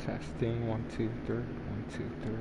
Testing 1 2 3 1 2 3.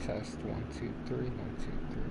Test 1 2 3 1 2 3.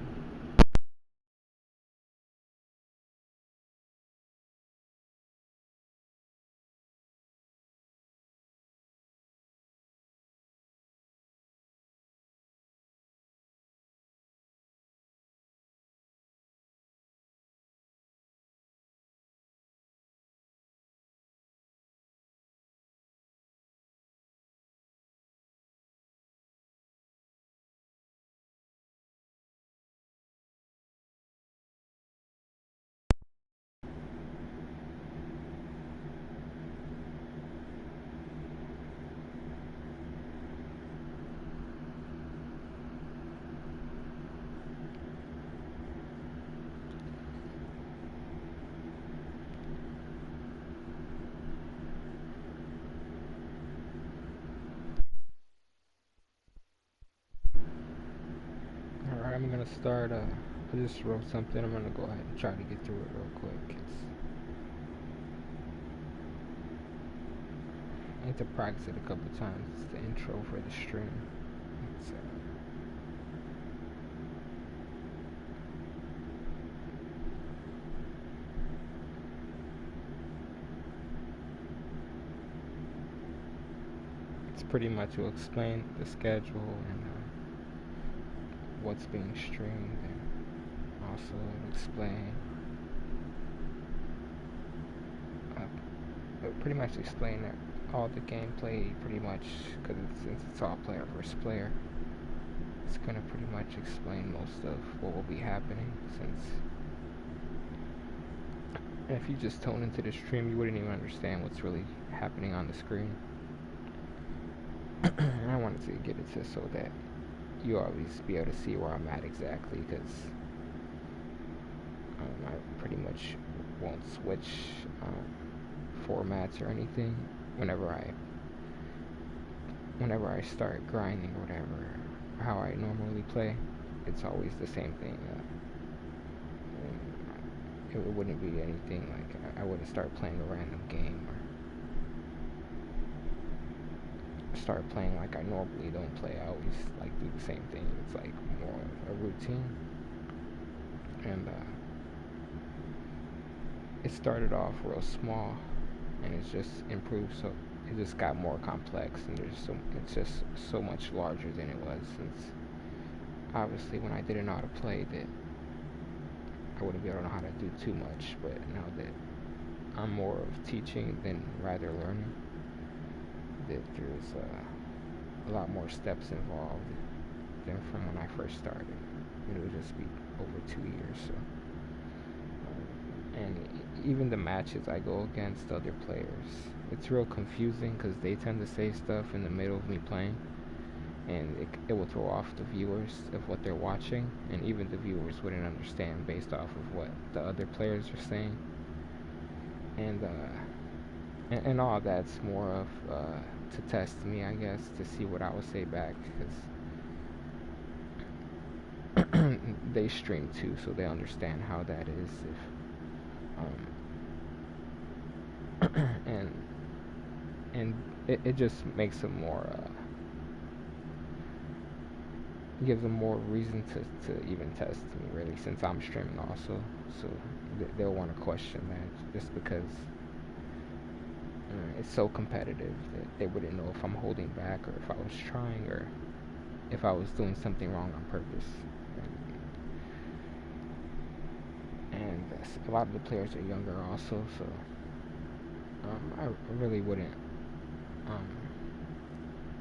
Alright, I'm gonna start. I just wrote something. I'm gonna go ahead and try to get through it real quick. I need to practice it a couple times. It's the intro for the stream. It's, it's pretty much to explain the schedule and what's being streamed, and also explain, pretty much explain all the gameplay, pretty much, because since it's all player versus player, it's gonna pretty much explain most of what will be happening. Since if you just tune into the stream, you wouldn't even understand what's really happening on the screen. And I wanted to get it to so that you always be able to see where I'm at exactly, because I pretty much won't switch formats or anything whenever I start grinding or whatever. How I normally play, it's always the same thing. It wouldn't be anything like I wouldn't start playing a random game or start playing like I normally don't play. I always like do the same thing. It's like more of a routine, and it started off real small, and it's just improved. So it just got more complex, and it's just so much larger than it was. Since obviously when I didn't know how to play, that I wouldn't be able to know how to do too much. But now that I'm more of teaching than rather learning, that there's a lot more steps involved than from when I first started. It would just be over 2 years. So, and even the matches I go against other players, it's real confusing because they tend to say stuff in the middle of me playing, and it will throw off the viewers of what they're watching, and even the viewers wouldn't understand based off of what the other players are saying. And all that's more of to test me, I guess, to see what I would say back, because they stream too, so they understand how that is. And it just makes them more, gives them more reason to even test me, really, since I'm streaming also. So they'll want to question that, just because it's so competitive that they wouldn't know if I'm holding back or if I was trying or if I was doing something wrong on purpose. a lot of the players are younger also, so I really wouldn't. Um,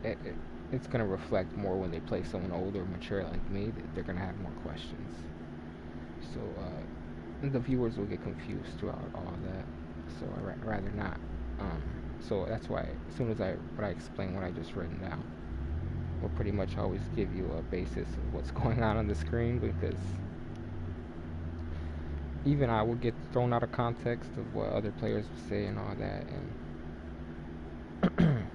it, it, it's gonna reflect more when they play someone older, mature like me. They're gonna have more questions. So the viewers will get confused throughout all that. So I rather not. Um, so that's why as soon as I explain what I just written down, will pretty much always give you a basis of what's going on the screen, because even I will get thrown out of context of what other players would say and all that, and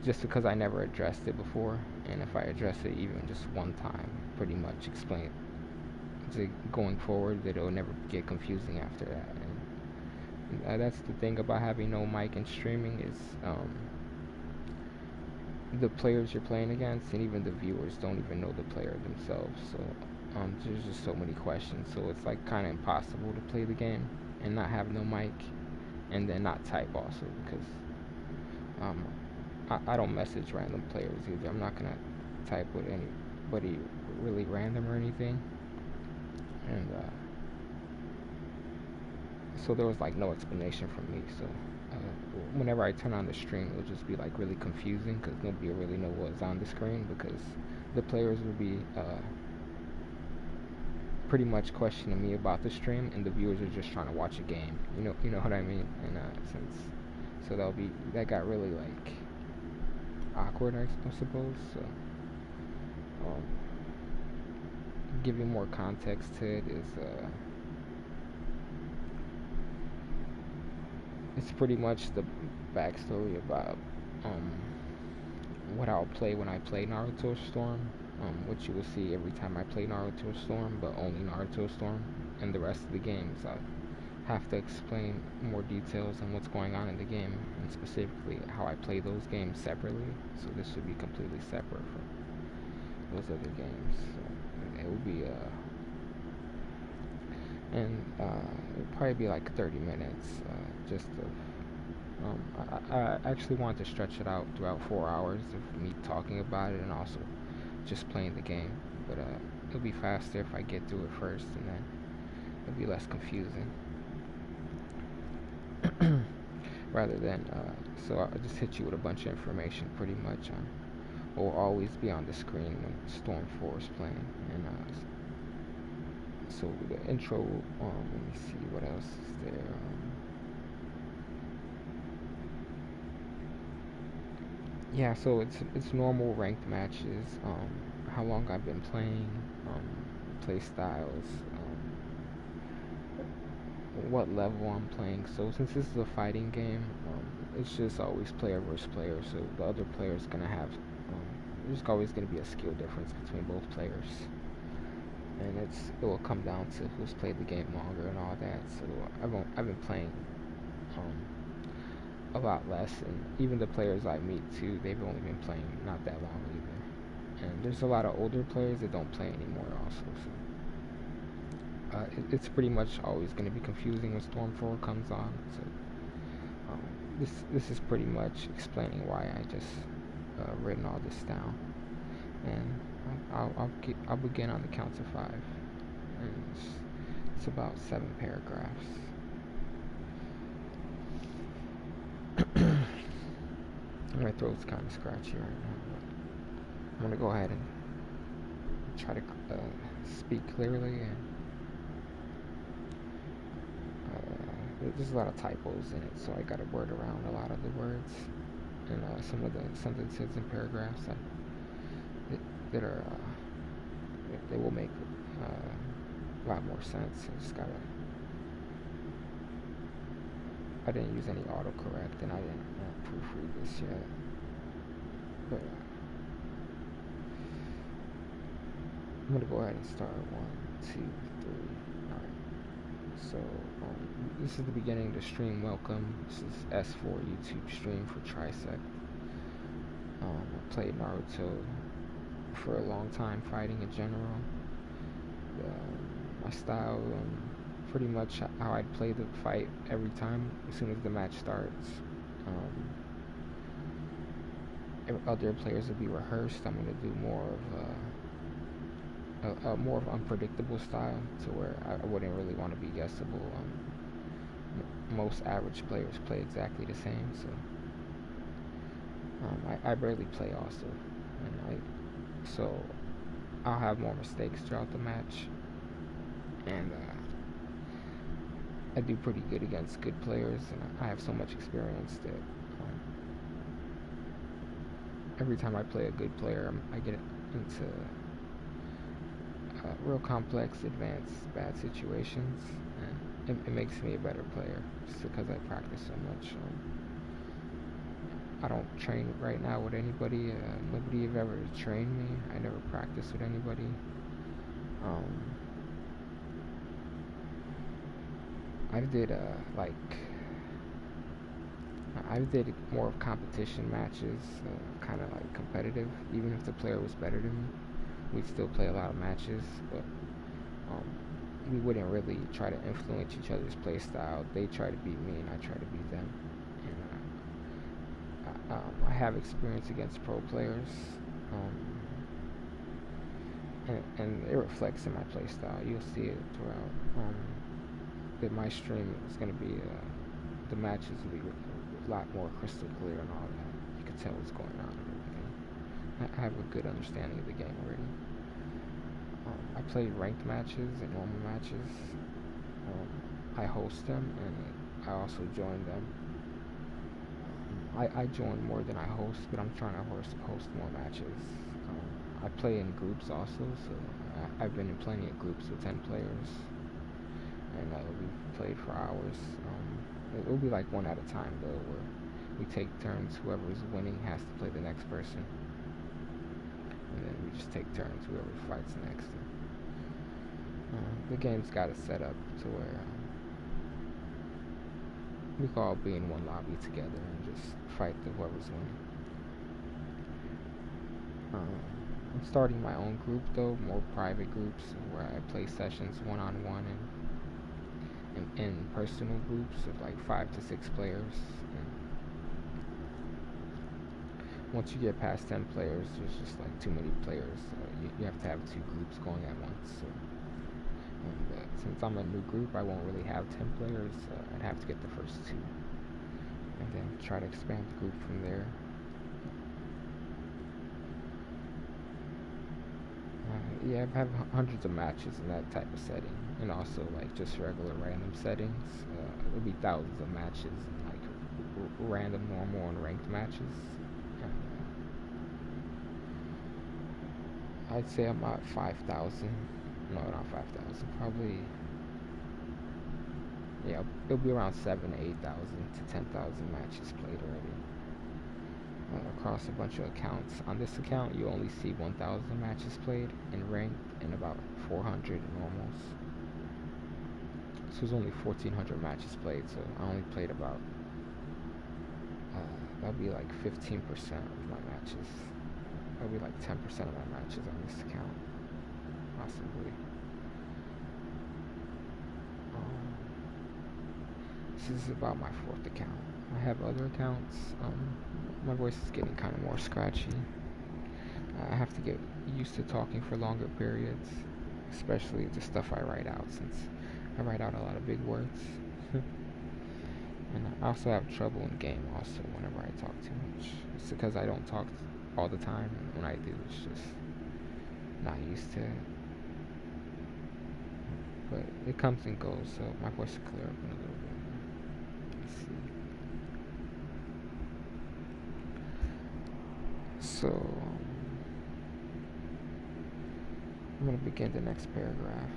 just because I never addressed it before, and if I address it even just one time, pretty much explain to going forward, that it'll never get confusing after that. And that's the thing about having no mic and streaming is the players you're playing against, and even the viewers don't even know the player themselves. So there's just so many questions. So it's like kind of impossible to play the game and not have no mic, and then not type also, because um, I don't message random players either. I'm not gonna type with anybody really random or anything. And so there was like no explanation from me. So whenever I turn on the stream, it'll just be like really confusing, because nobody will really know what's on the screen, because the players will be pretty much questioning me about the stream, and the viewers are just trying to watch a game. You know what I mean? And since so that got really like awkward, I suppose. So um, giving more context to it is it's pretty much the backstory about um, what I'll play when I play Naruto Storm, which you will see every time I play Naruto Storm, but only Naruto Storm. And the rest of the games, I have to explain more details on what's going on in the game, and specifically how I play those games separately. So this would be completely separate from those other games. So it will be and it'll probably be like 30 minutes, just of I actually wanted to stretch it out throughout 4 hours of me talking about it and also just playing the game. But it'll be faster if I get through it first, and then it'll be less confusing. Rather than, so I'll just hit you with a bunch of information pretty much on will always be on the screen when Storm 4 is playing. And so the intro, let me see what else is there. Yeah, so it's normal ranked matches. How long I've been playing, play styles, what level I'm playing. So since this is a fighting game, it's just always player versus player. So the other player is gonna have, there's always gonna be a skill difference between both players, and it will come down to who's played the game longer and all that. So I've been playing a lot less, and even the players I meet too, they've only been playing not that long either. And there's a lot of older players that don't play anymore also. So it's pretty much always going to be confusing when Storm 4 comes on. So this is pretty much explaining why I just written all this down, and I'll begin on the count to 5, and it's about 7 paragraphs. My throat's kind of scratchy right now, but I'm gonna go ahead and try to speak clearly. And there's a lot of typos in it, so I gotta word around a lot of the words and some of the sentences and paragraphs that are they will make a lot more sense. I didn't use any autocorrect, and I didn't proofread this yet, but I'm gonna go ahead and start. 1, 2, 3. Alright. So this is the beginning of the stream. Welcome. This is S4 YouTube stream for Trisect. I played Naruto for a long time, fighting in general. My style, pretty much how I'd play the fight every time as soon as the match starts. Other players will be rehearsed. I'm going to do more of a more of unpredictable style to where I wouldn't really want to be guessable. Most average players play exactly the same, so I barely play also, and so I'll have more mistakes throughout the match, and I do pretty good against good players, and I have so much experience that every time I play a good player, I get into real complex, advanced, bad situations, and it makes me a better player just because I practice so much. I don't train right now with anybody. Nobody have ever trained me. I never practiced with anybody. Um, I did like I did more of competition matches, kind of like competitive. Even if the player was better than me, we'd still play a lot of matches, but um, we wouldn't really try to influence each other's play style. They try to beat me, and I try to beat them. And I have experience against pro players, um, and it reflects in my play style. You'll see it throughout. That my stream is going to be the matches will be a lot more crystal clear and all that. You can tell what's going on and everything. I have a good understanding of the game already. I played ranked matches and normal matches. I host them and I also join them. I join more than I host, but I'm trying to host more matches. I play in groups also, so I've been in plenty of groups with 10 players, and we've played for hours. It'll be like one at a time though, where we take turns. Whoever's winning has to play the next person, and then we just take turns. Whoever fights next. The game's got it set up to where we can all be in one lobby together and just fight to whoever's winning. I'm starting my own group though, more private groups where I play sessions one-on-one and in personal groups of like 5 to 6 players. And once you get past 10 players, there's just like too many players. You have to have 2 groups going at once. So, and since I'm a new group, I won't really have 10 players. I'd have to get the first 2, and then try to expand the group from there. Yeah, I've had hundreds of matches in that type of setting, and also like just regular random settings. It'll be thousands of matches, in, like random, normal, and ranked matches. I'd say I'm at 5,000. No, not 5,000. Probably, yeah, it'll be around 8,000 to 10,000 matches played already. Across a bunch of accounts. On this account, you only see 1,000 matches played in ranked and about 400 normals. So there's only 1,400 matches played. So I only played about that'll be like 15% of my matches. That'll be like 10% of my matches on this account, possibly. This is about my 4th account. I have other accounts. My voice is getting kind of more scratchy. I have to get used to talking for longer periods, especially the stuff I write out, since I write out a lot of big words. And I also have trouble in game also whenever I talk too much. It's because I don't talk all the time, and when I do, it's just not used to it. But it comes and goes, so my voice will clear up in a little bit. Let's see. So, I'm going to begin the next paragraph.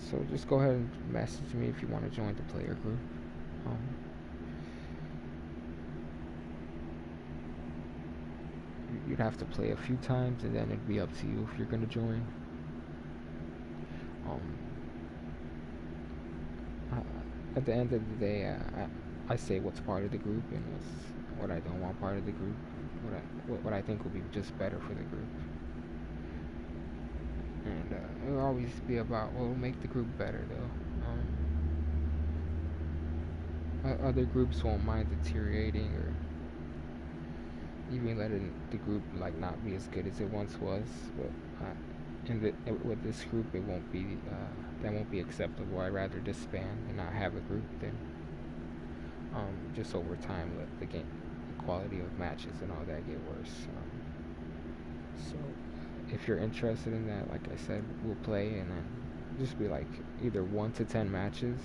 So just go ahead and message me if you want to join the player group. You'd have to play a few times, and then it'd be up to you if you're going to join. At the end of the day, I say what's part of the group and what I don't want part of the group. What I think will be just better for the group. And it'll always be about what will make the group better, though. Other groups won't mind deteriorating, or even letting the group like not be as good as it once was. But with this group, it won't be that won't be acceptable. I'd rather disband and not have a group than just over time let the game, the quality of matches and all that get worse. So if you're interested in that, like I said, we'll play and then just be like either 1 to 10 matches.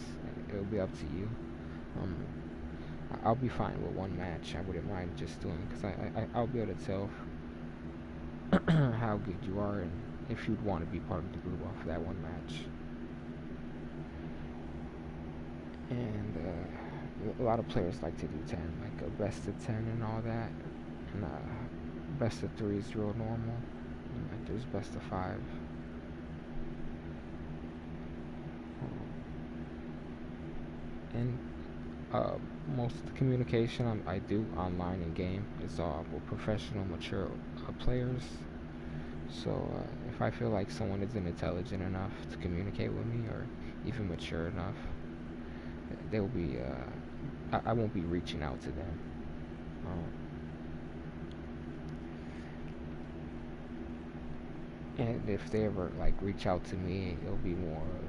It'll be up to you. Um, I'll be fine with one match. I wouldn't mind just doing because I'll be able to tell how good you are and if you'd want to be part of the group off of that one match. And a lot of players like to do 10, like a best of 10 and all that. And best of 3 is real normal. And, like there's best of 5. And most of the communication I do online in game is all with professional, mature players. So if I feel like someone isn't intelligent enough to communicate with me, or even mature enough, they'll be. I won't be reaching out to them. Um, and if they ever like reach out to me, it'll be more of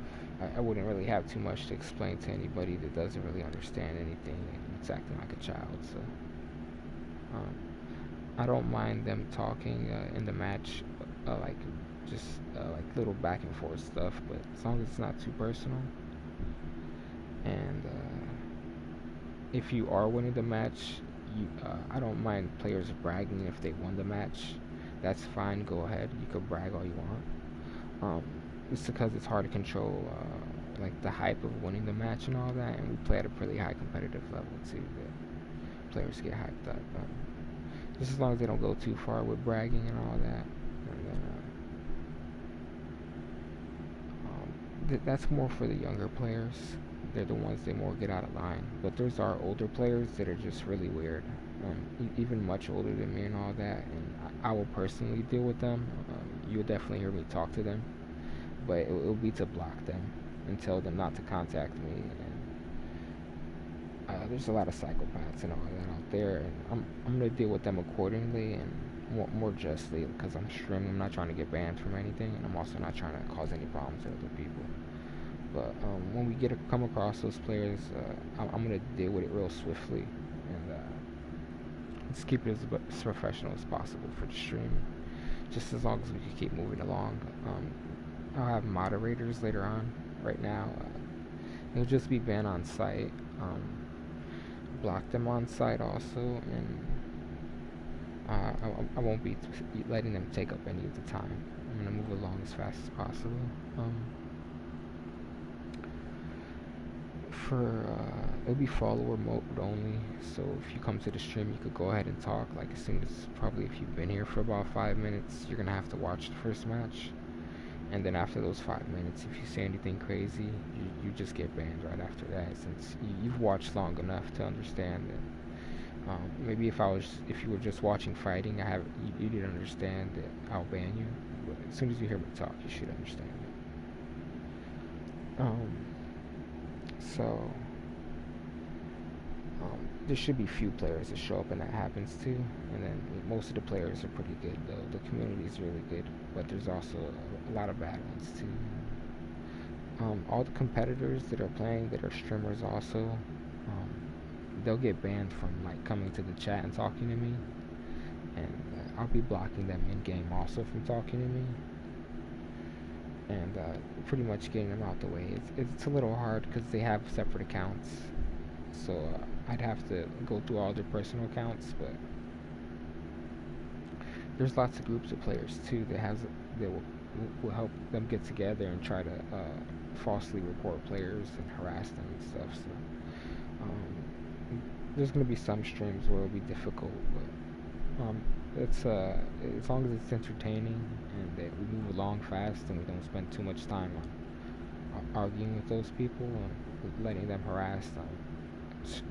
I wouldn't really have too much to explain to anybody that doesn't really understand anything and it's acting like a child. So um, I don't mind them talking in the match, like just like little back and forth stuff, but as long as it's not too personal. And if you are winning the match, I don't mind players bragging if they won the match. That's fine. Go ahead. You could brag all you want. It's because it's hard to control like the hype of winning the match and all that, and we play at a pretty high competitive level too. That players get hyped up. Just as long as they don't go too far with bragging and all that. And then, that's more for the younger players. They're the ones that more get out of line. But there's our older players that are just really weird. Even much older than me and all that. And I will personally deal with them. You'll definitely hear me talk to them. But it'll be to block them and tell them not to contact me. And there's a lot of psychopaths and all that out there. And I'm going to deal with them accordingly and more justly because I'm streaming. I'm not trying to get banned from anything. And I'm also not trying to cause any problems to other people. But when we come across those players, I'm gonna deal with it real swiftly and let's keep it as professional as possible for the stream. Just as long as we can keep moving along. I'll have moderators later on. Right now, it'll just be banned on site. Block them on site also, and I won't be letting them take up any of the time. I'm gonna move along as fast as possible. It'll be follower mode only, so if you come to the stream you could go ahead and talk like as soon as probably if you've been here for about 5 minutes you're gonna have to watch the first match, and then after those 5 minutes if you say anything crazy you just get banned right after that, since you've watched long enough to understand that maybe if you were just watching fighting you didn't understand that I'll ban you, but as soon as you hear me talk you should understand it. So there should be few players that show up and that happens too, and then most of the players are pretty good though. The community is really good, but there's also a lot of bad ones too. All the competitors that are playing that are streamers also, they'll get banned from like coming to the chat and talking to me, and I'll be blocking them in game also from talking to me. And pretty much getting them out the way. It's a little hard because they have separate accounts, so I'd have to go through all their personal accounts. But there's lots of groups of players too that will help them get together and try to falsely report players and harass them and stuff. So there's gonna be some streams where it'll be difficult, but it's as long as it's entertaining and that we move along fast and we don't spend too much time on arguing with those people and letting them harass them.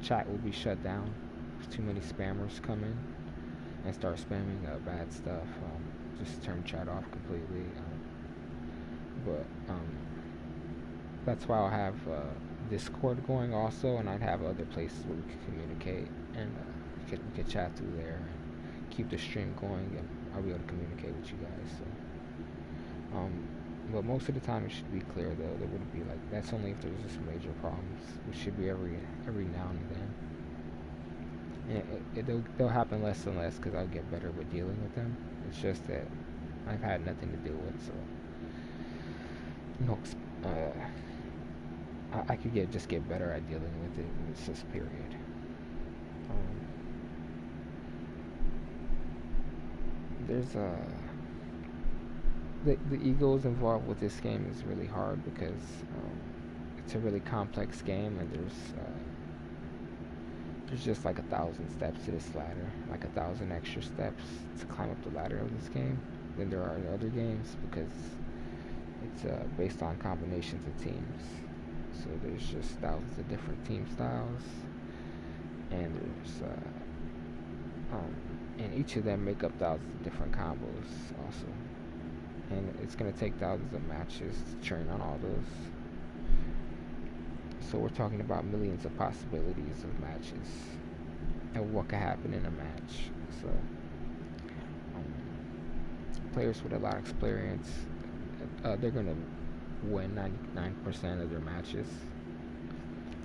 Chat will be shut down if too many spammers come in and start spamming bad stuff. Just turn chat off completely. But that's why I'll have Discord going also, and I'd have other places where we could communicate and we could chat through there. keep the stream going, and I'll be able to communicate with you guys. So, um, but most of the time it should be clear though. There wouldn't be like that's only if there's just major problems, which should be every now and then. And they'll happen less and less because I'll get better with dealing with them. It's just that I've had nothing to deal with, so no, I could just get better at dealing with it. It's just period. Um, there's the egos involved with this game is really hard because it's a really complex game, and there's just like 1,000 steps to this ladder, like 1,000 extra steps to climb up the ladder of this game than there are in other games because it's based on combinations of teams. So there's just thousands of different team styles, and and each of them make up thousands of different combos also. And it's gonna take thousands of matches to train on all those. So we're talking about millions of possibilities of matches and what could happen in a match. So players with a lot of experience, they're gonna win 99% of their matches.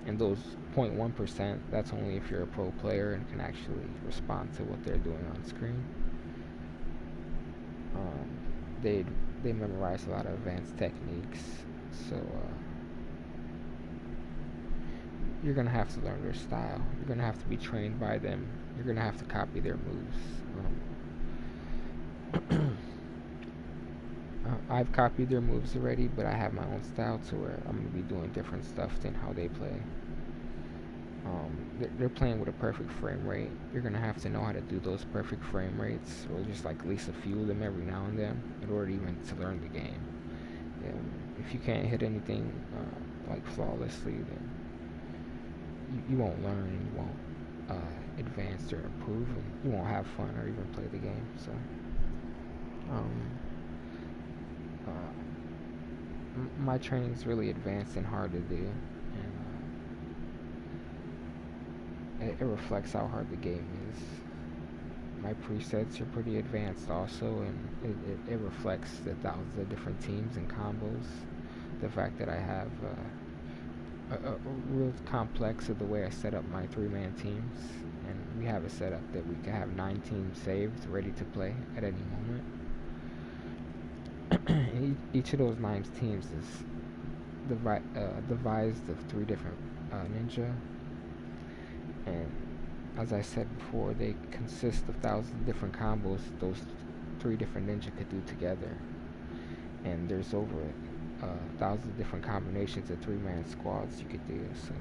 And those 0.1%, that's only if you're a pro player and can actually respond to what they're doing on screen. They they memorize a lot of advanced techniques, so you're gonna have to learn their style. You're gonna have to be trained by them. You're gonna have to copy their moves. I've copied their moves already, but I have my own style to where I'm gonna be doing different stuff than how they play. They're playing with a perfect frame rate. You're gonna have to know how to do those perfect frame rates, or just like at least a few of them every now and then, in order even to learn the game. If you can't hit anything like flawlessly, then you won't learn, and you won't advance or improve, and you won't have fun or even play the game. So, um, my training is really advanced and hard to do, and it reflects how hard the game is. My presets are pretty advanced also, and it reflects the thousands of different teams and combos. The fact that I have a real complex of the way I set up my 3-man teams, and we have a setup that we can have 9 teams saved, ready to play at any moment. Each of those 9 teams is devised of 3 different ninja, and as I said before, they consist of thousands of different combos those 3 different ninja could do together. And there's over thousands of different combinations of 3-man squads you could do. So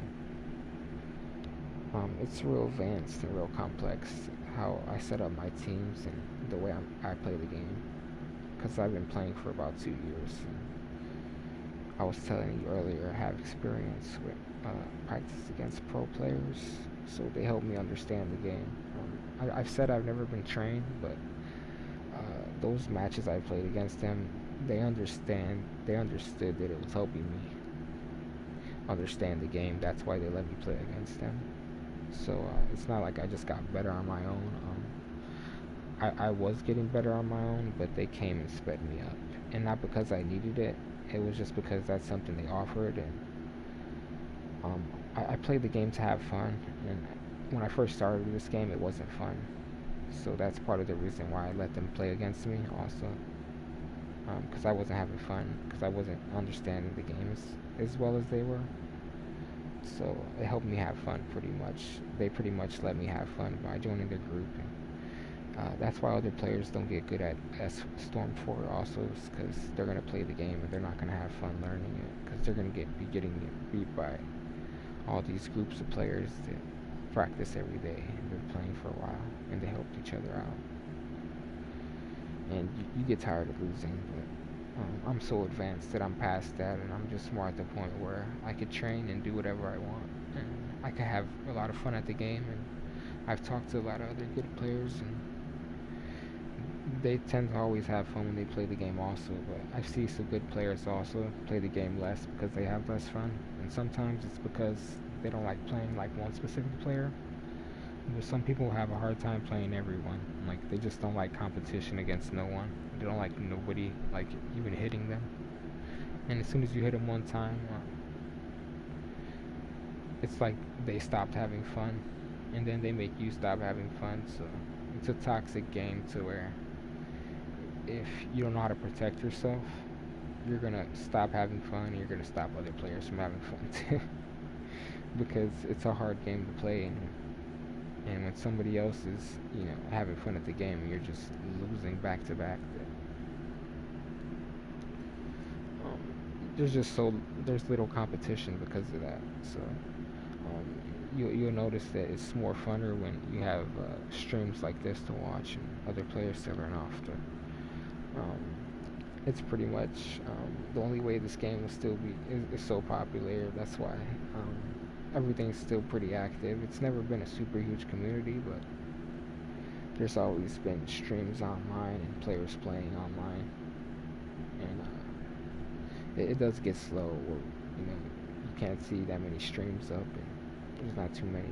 it's real advanced and real complex how I set up my teams and the way I play the game. Because I've been playing for about 2 years. I was telling you earlier, I have experience with practice against pro players, so they help me understand the game. I've said I've never been trained, but those matches I played against them, they understood that it was helping me understand the game. That's why they let me play against them. So it's not like I just got better on my own. I was getting better on my own, but they came and sped me up. And not because I needed it, it was just because that's something they offered. And I played the game to have fun. And when I first started with this game, it wasn't fun. So that's part of the reason why I let them play against me also. Because I wasn't having fun, because I wasn't understanding the game as well as they were. So it helped me have fun pretty much. They pretty much let me have fun by joining their group. And that's why other players don't get good at Storm 4 also, because they're going to play the game and they're not going to have fun learning it, because they're going to be getting beat by all these groups of players that practice every day and been playing for a while, and they helped each other out. And you get tired of losing, but I'm so advanced that I'm past that, and I'm just more at the point where I could train and do whatever I want, and I could have a lot of fun at the game. And I've talked to a lot of other good players, and they tend to always have fun when they play the game also, but I see some good players also play the game less because they have less fun, and sometimes it's because they don't like playing like one specific player. But some people have a hard time playing everyone. Like they just don't like competition against no one. They don't like nobody like even hitting them. And as soon as you hit them one time, it's like they stopped having fun, and then they make you stop having fun. So it's a toxic game to where if you don't know how to protect yourself, you're gonna stop having fun, and you're gonna stop other players from having fun too. Because it's a hard game to play, and when somebody else is, having fun at the game, and you're just losing back to back. Um, there's little competition because of that. So you'll notice that it's more funner when you have streams like this to watch and other players to learn off. Um, it's pretty much the only way this game will still be is so popular. That's why everything's still pretty active. It's never been a super huge community, but there's always been streams online and players playing online, and it does get slow. Or you can't see that many streams up, and there's not too many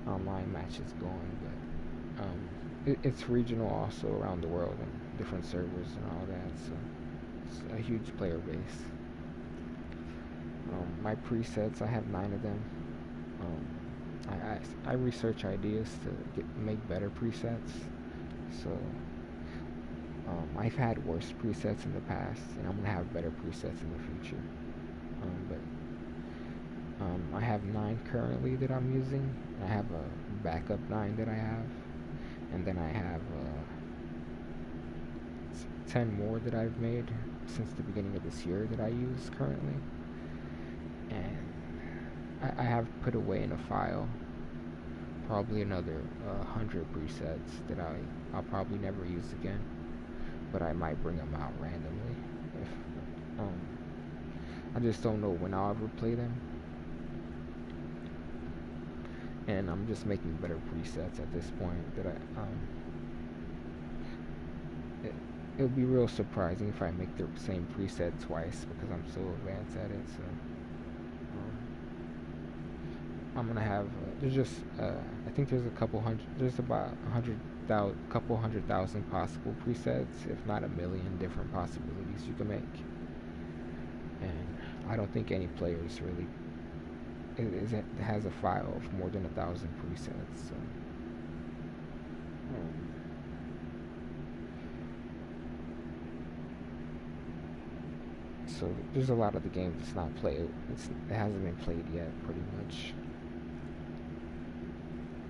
online matches going. But it's regional also around the world and different servers and all that. So it's a huge player base. My presets, I have 9 of them. I research ideas to make better presets. So I've had worse presets in the past, and I'm gonna have better presets in the future. But I have 9 currently that I'm using. I have a backup 9 that I have, and then I have 10 more that I've made since the beginning of this year that I use currently. And I have put away in a file probably another 100 presets that I'll probably never use again, but I might bring them out randomly if I just don't know when I'll ever play them. And I'm just making better presets at this point that it would be real surprising if I make the same preset twice because I'm so advanced at it. So I'm gonna have there's just I think there's a couple hundred, there's about 100,000, couple 100,000 possible presets, if not a million different possibilities you can make. And I don't think any players really has a file of more than 1,000 presets. So there's a lot of the game that's not played. It hasn't been played yet, pretty much,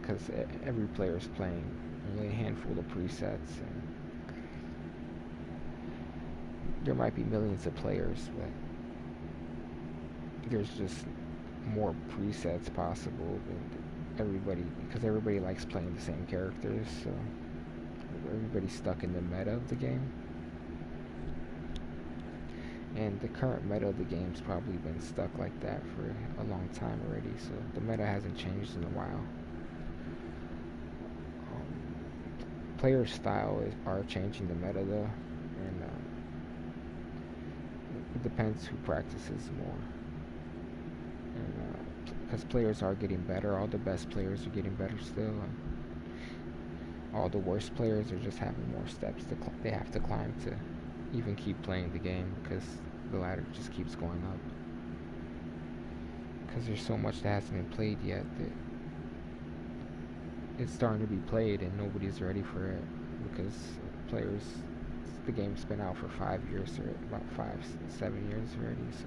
because every player is playing only a handful of presets, and there might be millions of players, but there's just more presets possible than everybody, because everybody likes playing the same characters, so everybody's stuck in the meta of the game. And the current meta of the game's probably been stuck like that for a long time already, so the meta hasn't changed in a while. Player style are changing the meta though, and it depends who practices more. And because players are getting better, all the best players are getting better still. All the worst players are just having more steps they have to climb to even keep playing the game, because the ladder just keeps going up. Because there's so much that hasn't been played yet that it's starting to be played and nobody's ready for it, because the game's been out for 5 years, or about 5-7 years already. So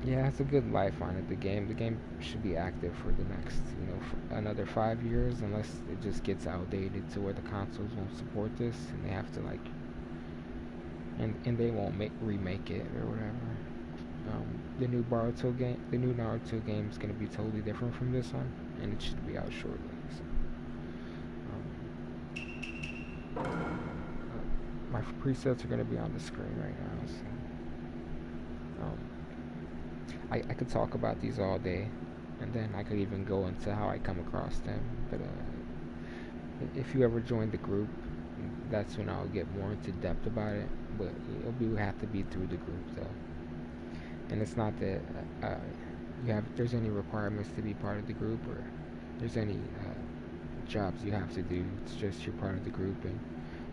yeah, it's a good life on it. The game should be active for the next, for another 5 years, unless it just gets outdated to where the consoles won't support this, and they have to and they won't remake it or whatever. The new Naruto game is gonna be totally different from this one, and it should be out shortly. So, my presets are gonna be on the screen right now. So, I could talk about these all day, and then I could even go into how I come across them. But if you ever join the group, that's when I'll get more into depth about it. But it'll have to be through the group though. And it's not that there's any requirements to be part of the group, or there's any jobs you have to do. It's just you're part of the group, and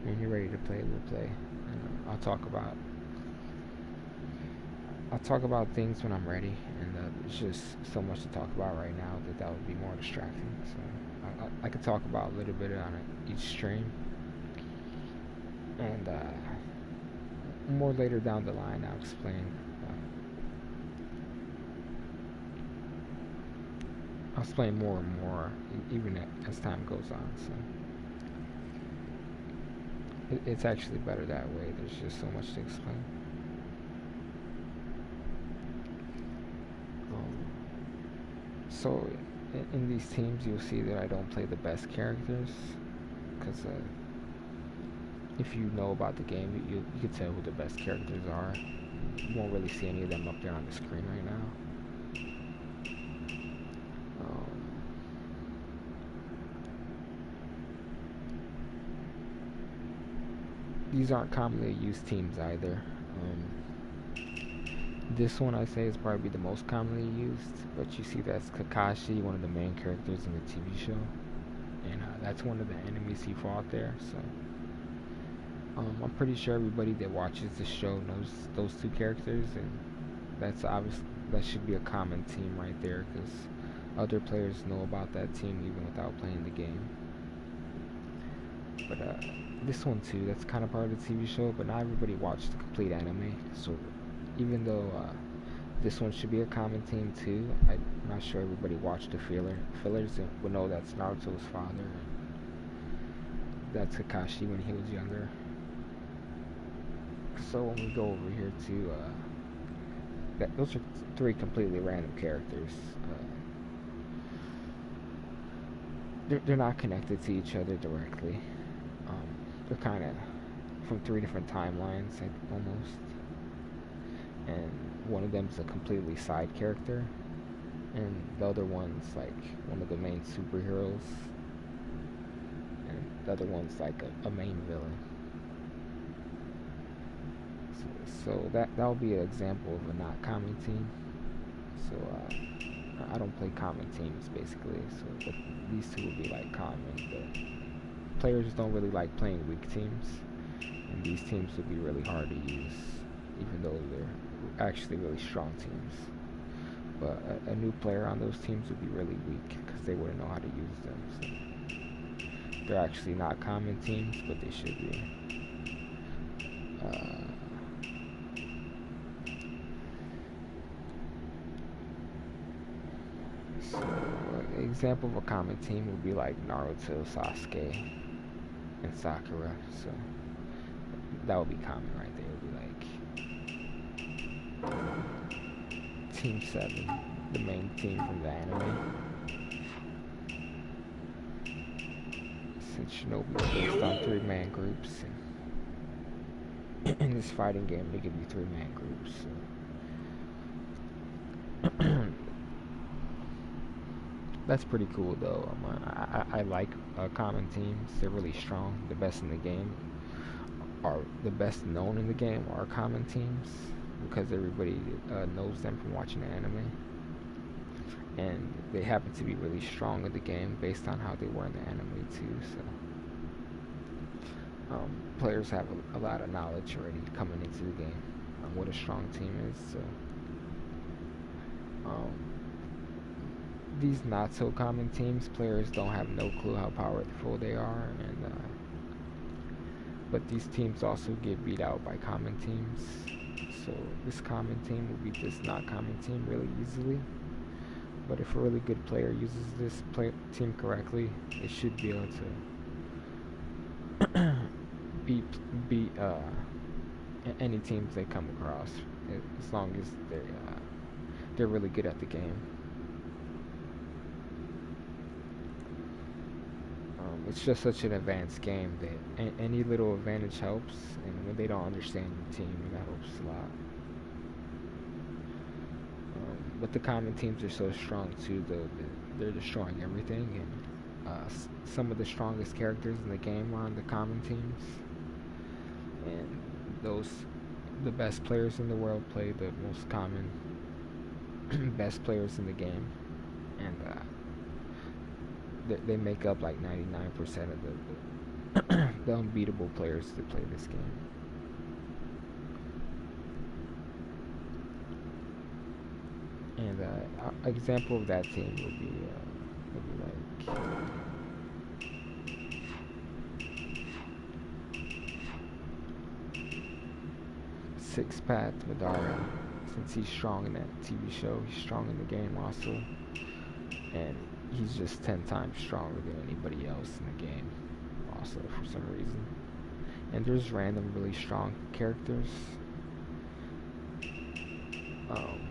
when you're ready to play, we'll play. And I'll talk about things when I'm ready, and there's just so much to talk about right now that would be more distracting. So I could talk about a little bit on each stream, and more later down the line, I'll explain. I'll explain more and more, even as time goes on. So it's actually better that way. There's just so much to explain. So in these teams, you'll see that I don't play the best characters, because if you know about the game, you can tell who the best characters are. You won't really see any of them up there on the screen right now. These aren't commonly used teams either. This one I say is probably the most commonly used, but you see that's Kakashi, one of the main characters in the TV show, and that's one of the enemies he fought there. So I'm pretty sure everybody that watches the show knows those two characters, and that's obvious. That should be a common team right there, because other players know about that team even without playing the game. But this one too, that's kind of part of the TV show, but not everybody watched the complete anime. So even though this one should be a common team too, I'm not sure everybody watched the fillers and would know that's Naruto's father, and that's Kakashi when he was younger. So when we go over here to those are three completely random characters. They're not connected to each other directly. They're kind of from three different timelines, almost. And one of them's a completely side character, and the other one's like one of the main superheroes, and the other one's like a main villain. So that'll be an example of a not common team. So I don't play common teams basically. So these two will be like common, but players don't really like playing weak teams, and these teams will be really hard to use, even though they're actually really strong teams. But a new player on those teams would be really weak because they wouldn't know how to use them. So they're actually not common teams, but they should be. So an example of a common team would be like Naruto, Sasuke, and Sakura. So that would be common right there. It would be like Team 7, the main team from the anime. Since Shinobi is based on 3-man groups, and in this fighting game they give you 3-man groups. So that's pretty cool though. I like common teams. They're really strong. The best in the game, are the best known in the game, are common teams, because everybody knows them from watching the anime, and they happen to be really strong in the game based on how they were in the anime too. So players have a lot of knowledge already coming into the game on what a strong team is. So these not so common teams, players don't have no clue how powerful they are, and but these teams also get beat out by common teams. So this common team will beat this not common team really easily. But if a really good player uses this team correctly, they should be able to beat any teams they come across, as long as they're really good at the game. It's just such an advanced game that any little advantage helps, and when they don't understand your team, that helps a lot. But the common teams are so strong too, though, that they're destroying everything, and some of the strongest characters in the game are on the common teams, and the best players in the world play the most common best players in the game, and they make up like 99% of the unbeatable players that play this game. And example of that team would be like Six Path Madara. Since he's strong in that TV show, he's strong in the game also, and he's just 10 times stronger than anybody else in the game also for some reason. And there's random really strong characters. Um,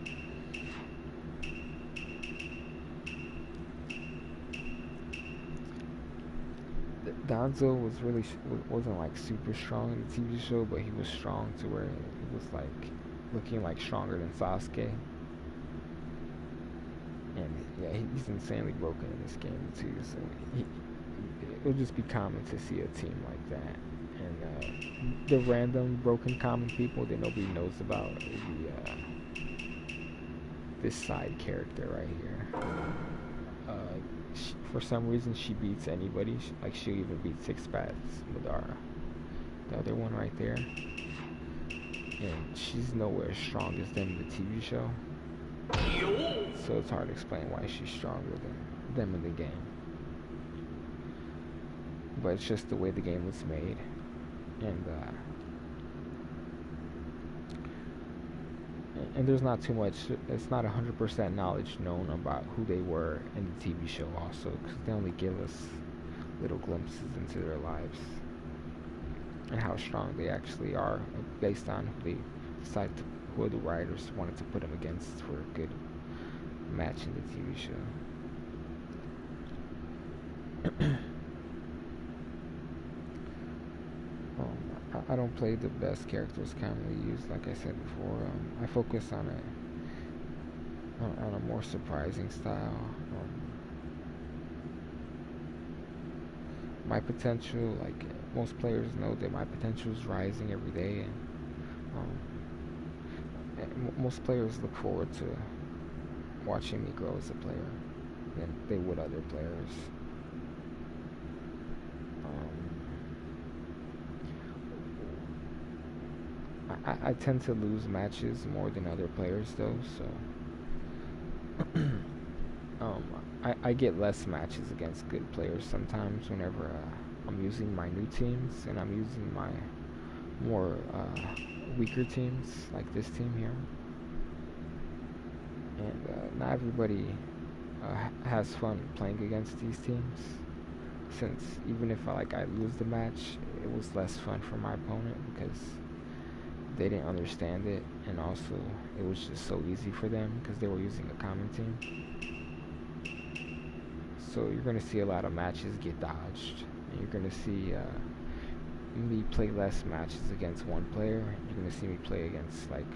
Danzo wasn't like super strong in the TV show, but he was strong to where he was like looking like stronger than Sasuke. And yeah, he's insanely broken in this game too. So it'll just be common to see a team like that. And the random broken common people that nobody knows about would be this side character right here. For some reason, she beats anybody. Like she'll even beat Six Paths Madara. The other one right there, and she's nowhere as strong as them in the TV show. So it's hard to explain why she's stronger than them in the game. But it's just the way the game was made, and there's not too much. It's not 100% knowledge known about who they were in the TV show, also, because they only give us little glimpses into their lives and how strong they actually are, based on who they decide to, who the writers wanted to put them against for a good match in the TV show. I don't play the best characters commonly used, like I said before. I focus on a more surprising style. My potential, like most players know that my potential is rising every day, and most players look forward to watching me grow as a player than they would other players. I tend to lose matches more than other players though, so I get less matches against good players sometimes whenever I'm using my new teams and I'm using my more weaker teams like this team here. And not everybody has fun playing against these teams, since even if I lose the match, it was less fun for my opponent because they didn't understand it, and also it was just so easy for them because they were using a common team. So you're going to see a lot of matches get dodged, and you're going to see me play less matches against one player. You're going to see me play against like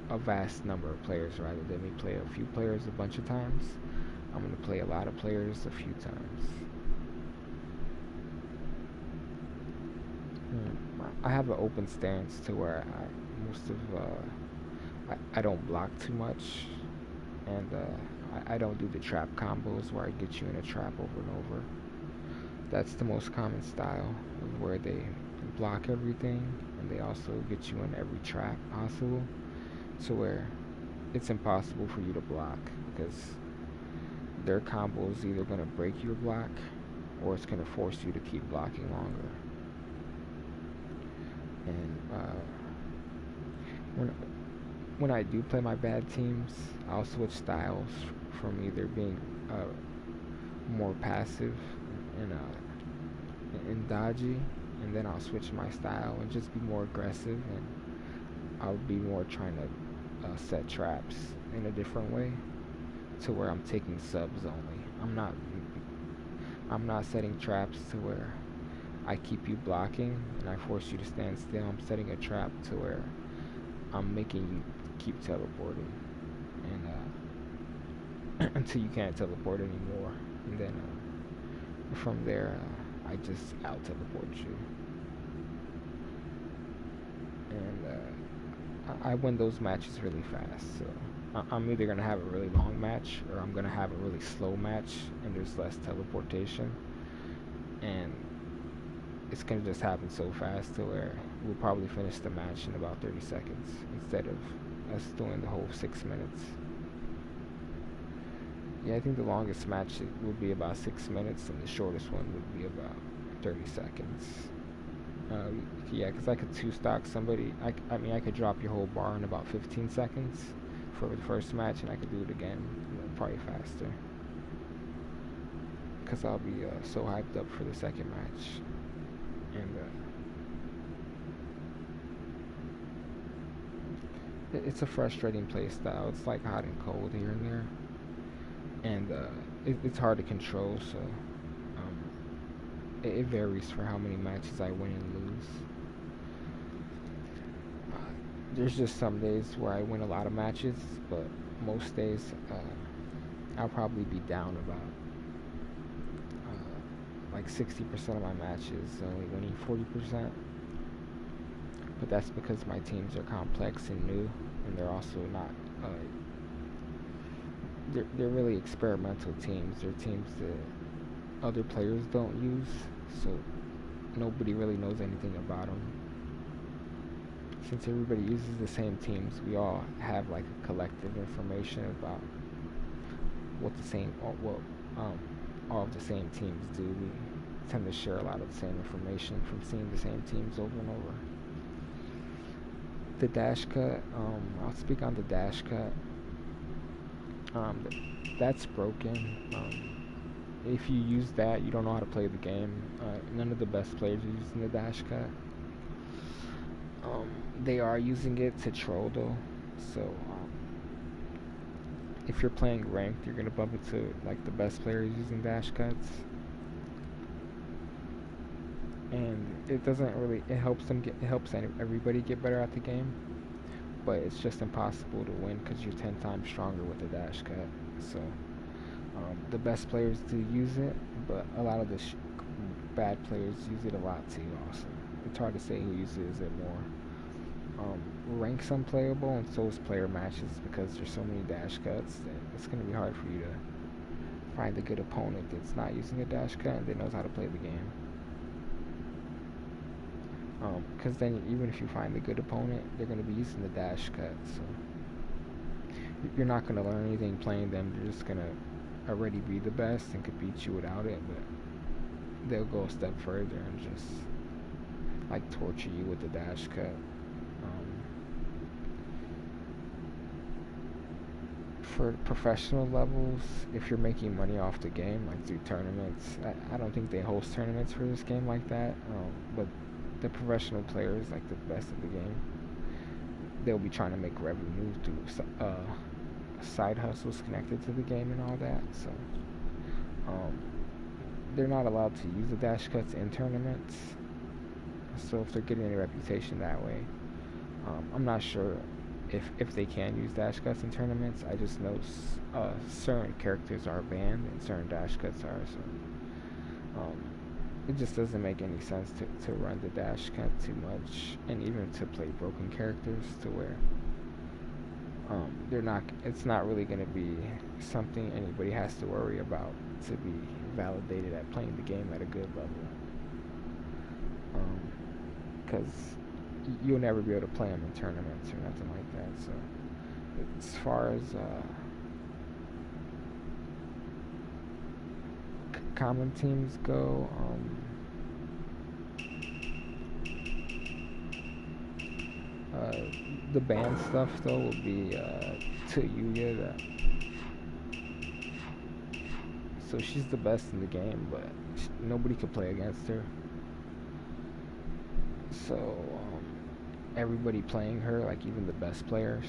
a vast number of players rather than me play a few players a bunch of times. I'm going to play a lot of players a few times. I have an open stance to where I don't block too much, and I don't do the trap combos where I get you in a trap over and over. That's the most common style, of where they block everything and they also get you in every trap possible, to where it's impossible for you to block because their combo is either going to break your block or it's going to force you to keep blocking longer. And when I do play my bad teams, I'll switch styles from either being more passive and dodgy, and then I'll switch my style and just be more aggressive, and I'll be more trying to set traps in a different way, to where I'm taking subs only. I'm not setting traps to where I keep you blocking and I force you to stand still. I'm setting a trap to where I'm making you keep teleporting, and until you can't teleport anymore, and then from there I just out teleport you, and I win those matches really fast. So I'm either gonna have a really long match or I'm gonna have a really slow match, and there's less teleportation, and it's gonna just happen so fast to where we'll probably finish the match in about 30 seconds instead of us doing the whole 6 minutes. Yeah, I think the longest match would be about 6 minutes, and the shortest one would be about 30 seconds. Yeah, because I could two stock somebody. I mean, I could drop your whole bar in about 15 seconds for the first match, and I could do it again, probably faster. Because I'll be so hyped up for the second match. And it's a frustrating play style. It's like hot and cold here and there. And it's hard to control, so um, it varies for how many matches I win and lose. There's just some days where I win a lot of matches, but most days I'll probably be down about like 60% of my matches, only winning 40%. But that's because my teams are complex and new, and they're also not. They're really experimental teams. They're teams that other players don't use, so nobody really knows anything about them. Since everybody uses the same teams, we all have like a collective information about what the same, what all of the same teams do. We tend to share a lot of the same information from seeing the same teams over and over. The dash cut, I'll speak on the dash cut. That's broken. If you use that, you don't know how to play the game. None of the best players are using the dash cut. They are using it to troll though, so if you're playing ranked, you're gonna bump into like the best players using dash cuts, and it doesn't really. It helps everybody get better at the game, but it's just impossible to win because you're 10 times stronger with the dash cut. So the best players do use it, but a lot of the bad players use it a lot too. Also, it's hard to say who uses it more. Ranks unplayable, and so is player matches because there's so many dash cuts that it's going to be hard for you to find a good opponent that's not using a dash cut and that knows how to play the game. Because then even if you find a good opponent, they're going to be using the dash cut, so you're not going to learn anything playing them. They're just going to already be the best and could beat you without it, but they'll go a step further and just like torture you with the dash cut. For professional levels, if you're making money off the game, like through tournaments, I don't think they host tournaments for this game like that, but the professional players, like the best of the game, they'll be trying to make revenue through side hustles connected to the game and all that, so they're not allowed to use the dash cuts in tournaments, so if they're getting any reputation that way, I'm not sure if they can use dash cuts in tournaments. I just know certain characters are banned and certain dash cuts are, so it just doesn't make any sense to run the dash cut too much, and even to play broken characters to where it's not really going to be something anybody has to worry about to be validated at playing the game at a good level, because you'll never be able to play them in tournaments or nothing like that. So as far as common teams go, the banned stuff though would be to Yuya. So she's the best in the game, but nobody could play against her. So everybody playing her, like even the best players,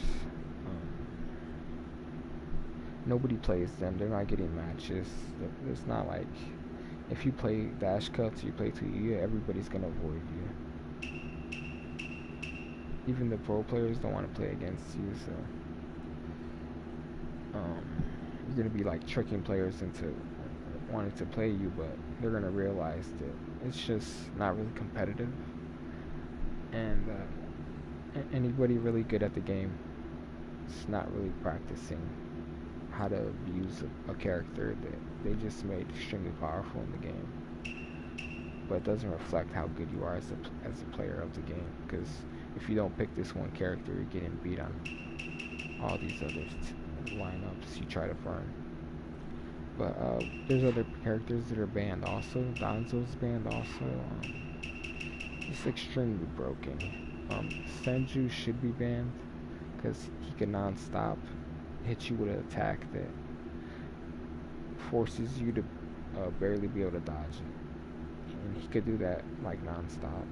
nobody plays them. They're not getting matches. There's not like, if you play dash cuts, you play Tuya, everybody's gonna avoid you. Even the pro players don't want to play against you, so you're gonna be like tricking players into wanting to play you, but they're gonna realize that it's just not really competitive, and anybody really good at the game it's not really practicing how to use a character that they just made extremely powerful in the game, but it doesn't reflect how good you are as a player of the game. Because if you don't pick this one character, you're getting beat on all these other lineups you try to farm. But there's other characters that are banned also. Danzo's banned also. It's extremely broken. Senju should be banned because he can non-stop hit you with an attack that forces you to barely be able to dodge it. And he could do that like non-stop.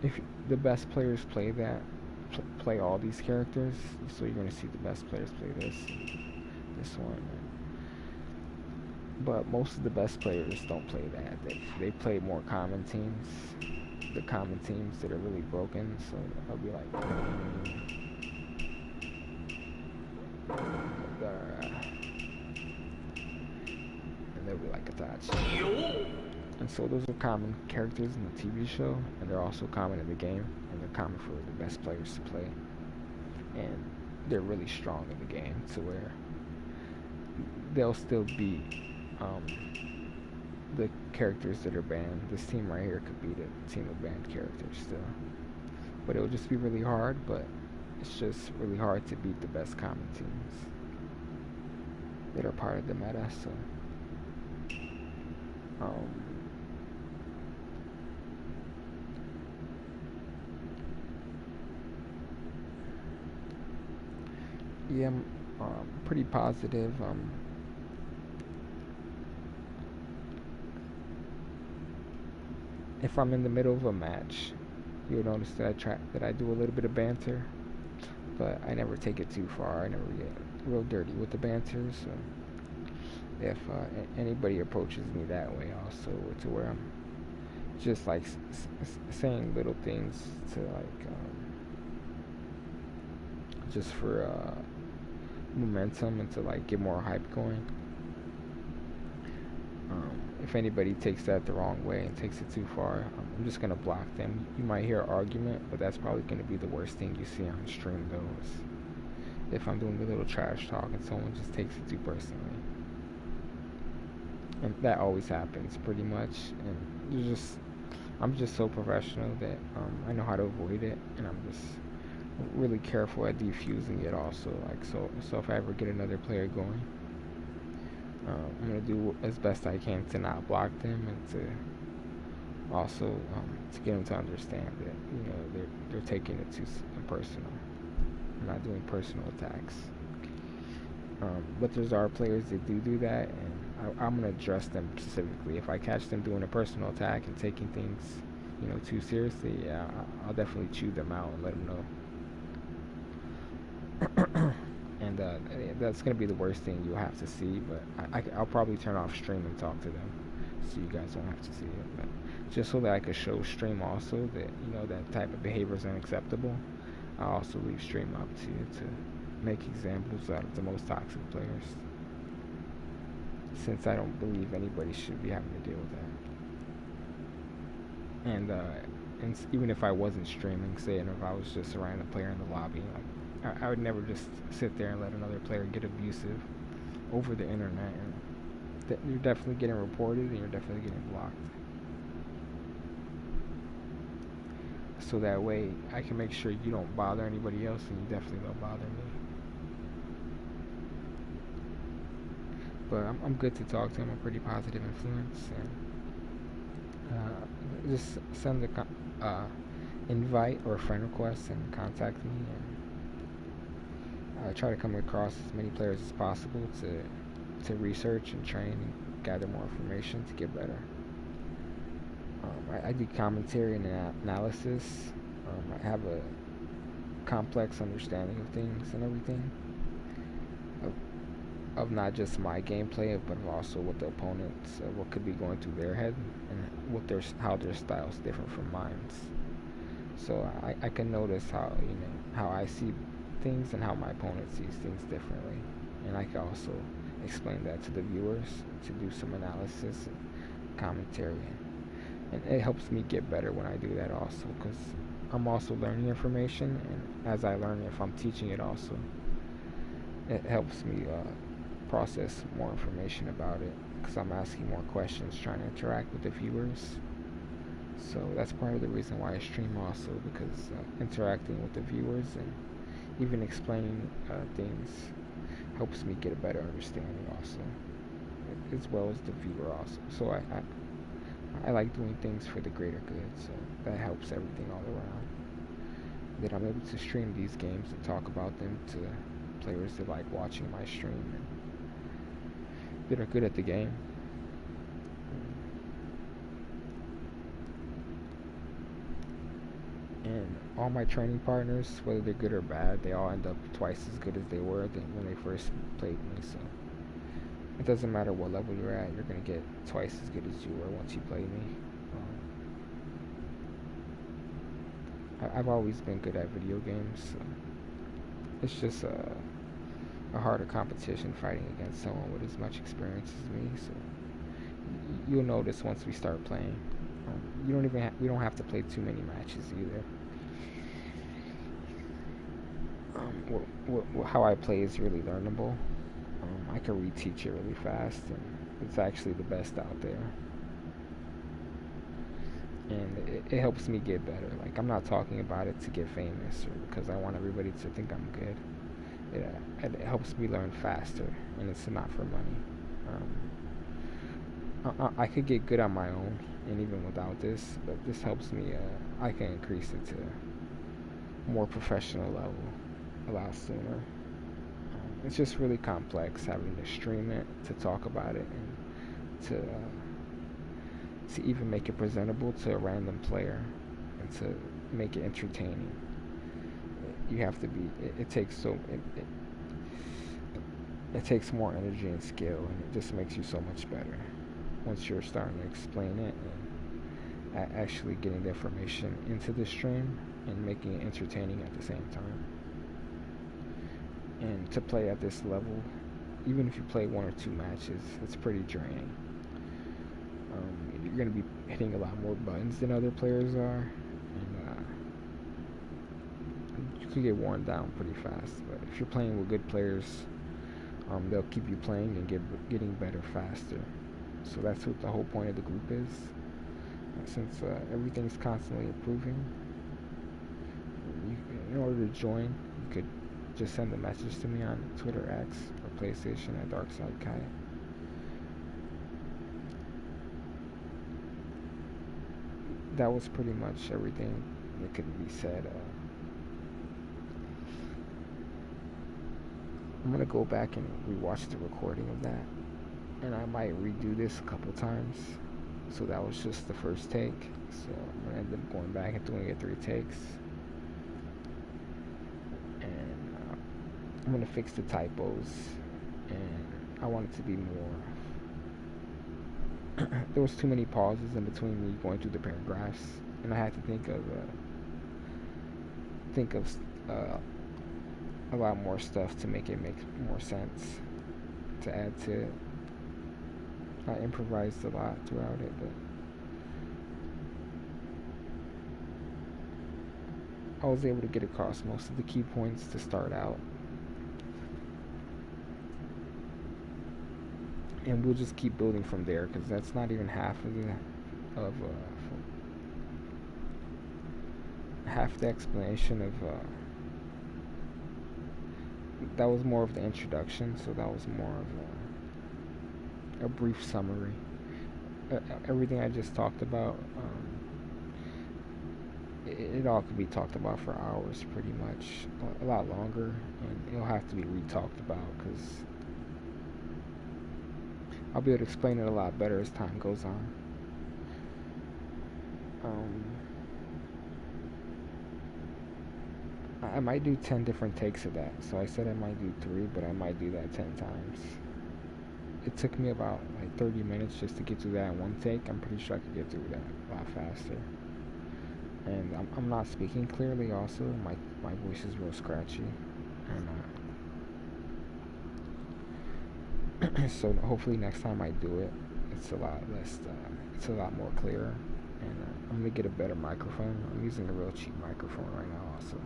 If the best players play that, play all these characters, so you're gonna see the best players play this one. But most of the best players don't play that. They play more common teams, the common teams that are really broken. So I'll be like, and they'll be like Itachi. And so those are common characters in the TV show, and they're also common in the game, and they're common for the best players to play. And they're really strong in the game to where they'll still beat the characters that are banned. This team right here could beat a team of banned characters still. But it'll just be really hard, but it's just really hard to beat the best common teams that are part of the meta, so yeah, I'm pretty positive. If I'm in the middle of a match, you'll notice that I do a little bit of banter, but I never take it too far. I never get real dirty with the banter. So if anybody approaches me that way, also to where I'm just like saying little things to like just for momentum and to like get more hype going. If anybody takes that the wrong way and takes it too far, I'm just gonna block them. You might hear an argument, but that's probably gonna be the worst thing you see on stream, though. Is if I'm doing a little trash talk and someone just takes it too personally, and that always happens pretty much. And I'm just so professional that I know how to avoid it, and I'm just really careful at defusing it also. Like so if I ever get another player going, I'm gonna do as best I can to not block them, and to also to get them to understand that they're taking it too personal. I'm not doing personal attacks. But there's our players that do that, and I'm gonna address them specifically. If I catch them doing a personal attack and taking things too seriously, yeah, I'll definitely chew them out and let them know. And that's gonna be the worst thing you'll have to see. But I'll probably turn off stream and talk to them, so you guys don't have to see it. But just so that I could show stream also that that type of behavior is unacceptable, I'll also leave stream up to make examples out of the most toxic players, since I don't believe anybody should be having to deal with that. And even if I wasn't streaming, say, and if I was just a random player in the lobby, like I would never just sit there and let another player get abusive over the internet. And you're definitely getting reported, and you're definitely getting blocked. So that way, I can make sure you don't bother anybody else, and you definitely don't bother me. But I'm good to talk to him. I'm a pretty positive influence, and just send the invite or friend request and contact me, and try to come across as many players as possible to research and train and gather more information to get better. I do commentary and analysis. I have a complex understanding of things and everything, of not just my gameplay, but also what the opponents, what could be going through their head, and how their style is different from mine. So I can notice how I see things and how my opponent sees things differently, and I can also explain that to the viewers to do some analysis and commentary, and it helps me get better when I do that also, because I'm also learning information, and as I learn, if I'm teaching it also, it helps me process more information about it because I'm asking more questions, trying to interact with the viewers. So that's part of the reason why I stream also, because interacting with the viewers and even explaining things helps me get a better understanding also, as well as the viewer also. So I like doing things for the greater good, so that helps everything all around. That I'm able to stream these games and talk about them to players that like watching my stream and that are good at the game. And all my training partners, whether they're good or bad, they all end up twice as good as they were when they first played me. So it doesn't matter what level you're at, you're gonna get twice as good as you were once you play me. I've always been good at video games. So it's just a harder competition fighting against someone with as much experience as me. So you'll notice once we start playing. You don't even we don't have to play too many matches either. How I play is really learnable. I can reteach it really fast, and it's actually the best out there. And it helps me get better. Like, I'm not talking about it to get famous or because I want everybody to think I'm good. It helps me learn faster, and it's not for money. I could get good on my own, and even without this, but this helps me. I can increase it to a more professional level a lot sooner. It's just really complex having to stream it, to talk about it, and to even make it presentable to a random player, and to make it entertaining. You have to be. It takes it takes more energy and skill, and it just makes you so much better once you're starting to explain it and actually getting the information into the stream and making it entertaining at the same time. And to play at this level, even if you play one or two matches, it's pretty draining. You're going to be hitting a lot more buttons than other players are, and you can get worn down pretty fast. But if you're playing with good players, they'll keep you playing and getting better faster. So that's what the whole point of the group is. Since everything's constantly improving, in order to join, you could just send a message to me on Twitter X or PlayStation at DarksideKai. That was pretty much everything that could be said. I'm gonna go back and rewatch the recording of that, and I might redo this a couple times. So that was just the first take. So I'm gonna end up going back and doing it 3 takes, and I'm gonna fix the typos, and I want it to be more. There was too many pauses in between me going through the paragraphs, and I had to think of a lot more stuff to make it make more sense to add to it. I improvised a lot throughout it, but I was able to get across most of the key points to start out. And we'll just keep building from there, because that's not even half of half the explanation of that was more of the introduction, so that was more of a brief summary. Everything I just talked about, it all could be talked about for hours, pretty much, a lot longer, and it'll have to be re-talked about, because I'll be able to explain it a lot better as time goes on. I might do 10 different takes of that. So I said I might do 3, but I might do that 10 times. It took me about like 30 minutes just to get through that in one take. I'm pretty sure I could get through that a lot faster. And I'm not speaking clearly also. My voice is real scratchy. And so hopefully next time I do it, it's a lot less, it's a lot more clearer. and I'm gonna get a better microphone. I'm using a real cheap microphone right now also,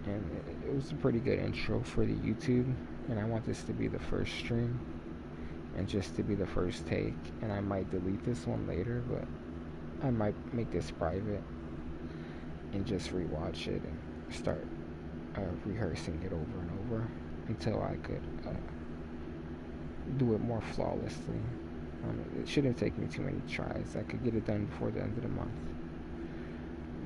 and it was a pretty good intro for the YouTube, and I want this to be the first stream and just to be the first take, and I might delete this one later, but I might make this private and just rewatch it and start rehearsing it over and over until I could do it more flawlessly. It shouldn't take me too many tries. I could get it done before the end of the month.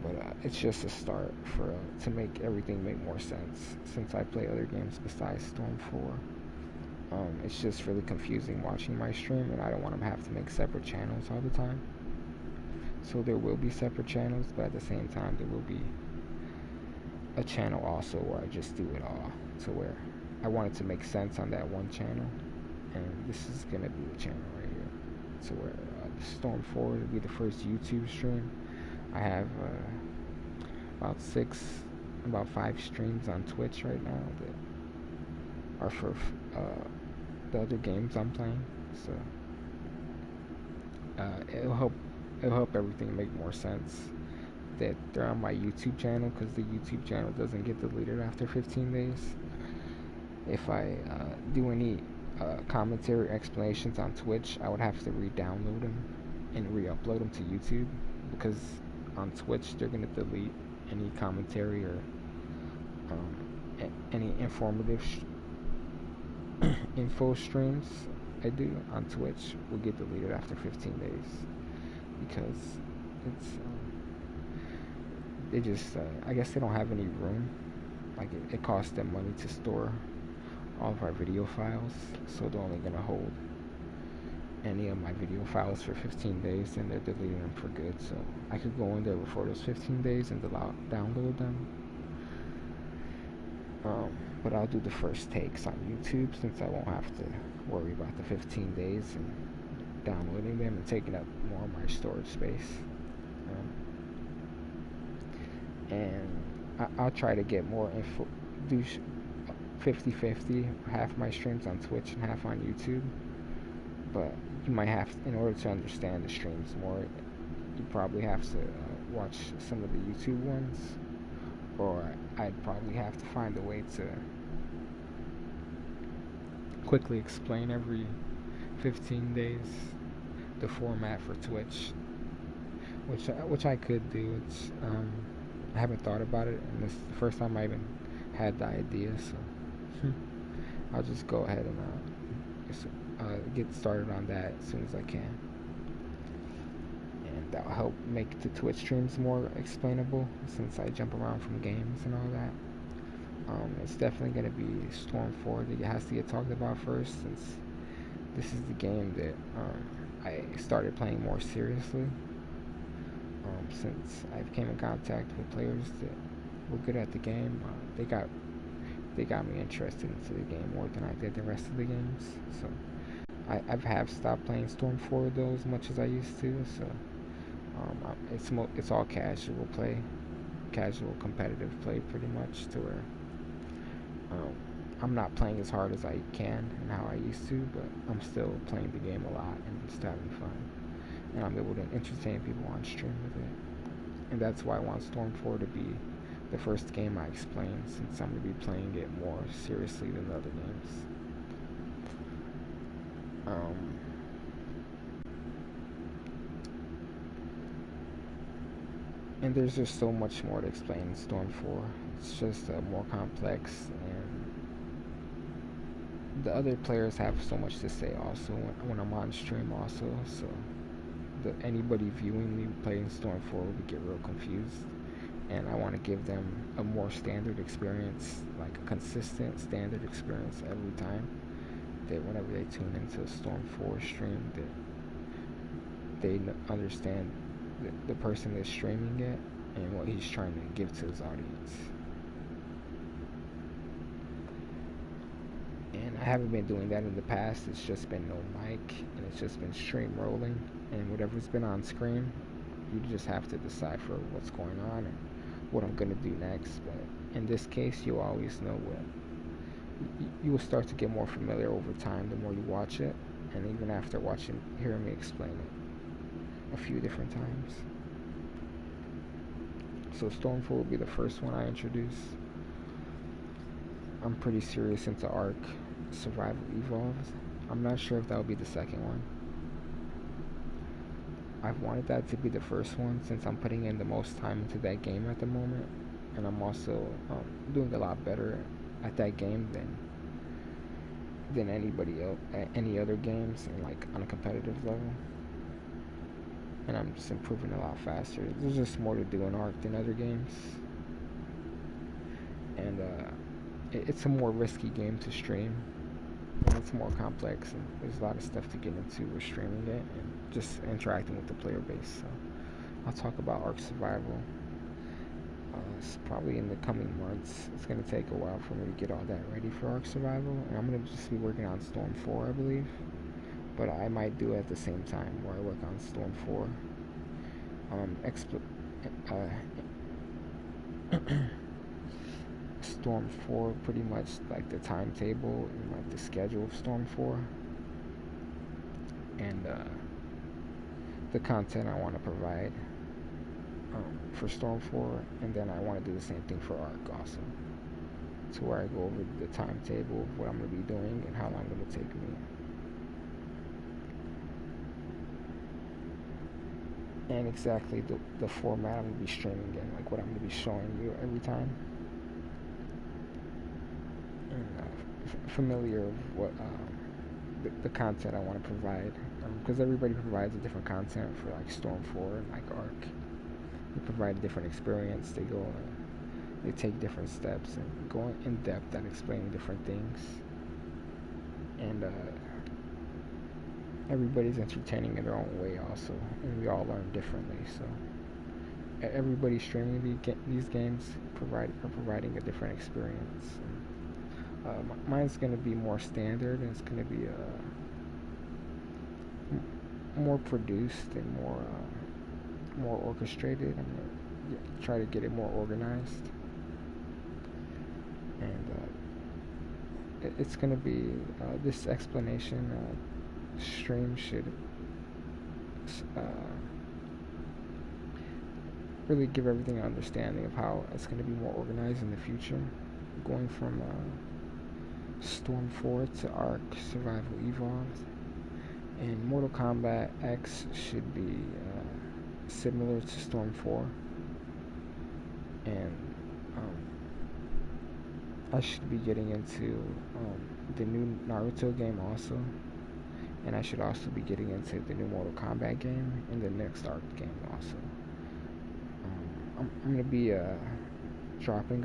But it's just a start for to make everything make more sense. Since I play other games besides Storm 4, it's just really confusing watching my stream, and I don't want to have to make separate channels all the time. So there will be separate channels, but at the same time there will be a channel also where I just do it all, to where I want it to make sense on that one channel, and this is gonna be the channel right here, to where Storm 4 will be the first YouTube stream. I have about 5 streams on Twitch right now that are for the other games I'm playing, so it'll help everything make more sense that they're on my YouTube channel, because the YouTube channel doesn't get deleted after 15 days. If I do any commentary explanations on Twitch, I would have to re-download them and re-upload them to YouTube, because on Twitch they're going to delete any commentary or any informative info streams I do on Twitch will get deleted after 15 days, because it's they just I guess they don't have any room. Like it costs them money to store all of our video files, so they're only gonna hold any of my video files for 15 days, and they're deleting them for good. So I could go in there before those 15 days and download them. But I'll do the first takes on YouTube, since I won't have to worry about the 15 days and downloading them and taking up more of my storage space. And I'll try to get more info, do 50-50, half my streams on Twitch and half on YouTube. But you might have, in order to understand the streams more, you probably have to watch some of the YouTube ones, or I'd probably have to find a way to quickly explain every 15 days the format for Twitch, which I could do. It's I haven't thought about it, and this is the first time I even had the idea, so I'll just go ahead and get started on that as soon as I can, and that'll help make the Twitch streams more explainable, since I jump around from games and all that. It's definitely going to be Storm 4 that has to get talked about first, since this is the game that I started playing more seriously, since I came in contact with players that were good at the game. They got me interested into the game more than I did the rest of the games. So I have stopped playing Storm 4 though as much as I used to. So it's all casual play, casual competitive play, pretty much, to where I'm not playing as hard as I can and how I used to, but I'm still playing the game a lot and just having fun, and I'm able to entertain people on stream with it. And that's why I want Storm 4 to be the first game I explain, since I'm going to be playing it more seriously than the other games. And there's just so much more to explain in Storm 4. It's just more complex, and the other players have so much to say also when I'm on stream also. So anybody viewing me playing Storm 4 will get real confused, and I want to give them a more standard experience, like a consistent standard experience every time, that whenever they tune into a Storm 4 stream, that they understand the person that's streaming it and what he's trying to give to his audience. And I haven't been doing that in the past. It's just been no mic, and it's just been stream rolling, and whatever's been on screen, you just have to decipher what's going on and what I'm going to do next. But in this case, you'll always know what you will start to get more familiar over time the more you watch it, and even after hearing me explain it. a few different times. So Stormfall will be the first one I introduce. I'm pretty serious into Ark Survival Evolved. I'm not sure if that will be the second one. I've wanted that to be the first one since I'm putting in the most time into that game at the moment, and I'm also doing a lot better at that game than anybody else at any other games, and like on a competitive level. And I'm just improving a lot faster. There's just more to do in Ark than other games, and it's a more risky game to stream. And it's more complex, and there's a lot of stuff to get into with streaming it and just interacting with the player base. So I'll talk about Ark Survival. It's probably in the coming months. It's going to take a while for me to get all that ready for Ark Survival, and I'm going to just be working on Storm 4, I believe. But I might do it at the same time where I work on Storm 4. Storm 4, pretty much like the timetable and like the schedule of Storm 4, and the content I want to provide for Storm 4, and then I want to do the same thing for Ark also, to where I go over the timetable of what I'm going to be doing and how long it will take me. And exactly the format I'm going to be streaming in, like what I'm going to be showing you every time. And familiar with what the content I want to provide, because everybody provides a different content for like Storm 4 and like Ark. They provide a different experience. They take different steps and go in depth at explaining different things. And everybody's entertaining in their own way also, and we all learn differently. So everybody streaming these games are providing a different experience. Mine's going to be more standard, and it's going to be more produced and more orchestrated. I'm going to try to get it more organized, and it's going to be this explanation stream should really give everything an understanding of how it's going to be more organized in the future, going from Storm 4 to Ark Survival Evolved. And Mortal Kombat X should be similar to Storm 4. And I should be getting into the new Naruto game also. And I should also be getting into the new Mortal Kombat game and the next Ark game also. I'm going to be dropping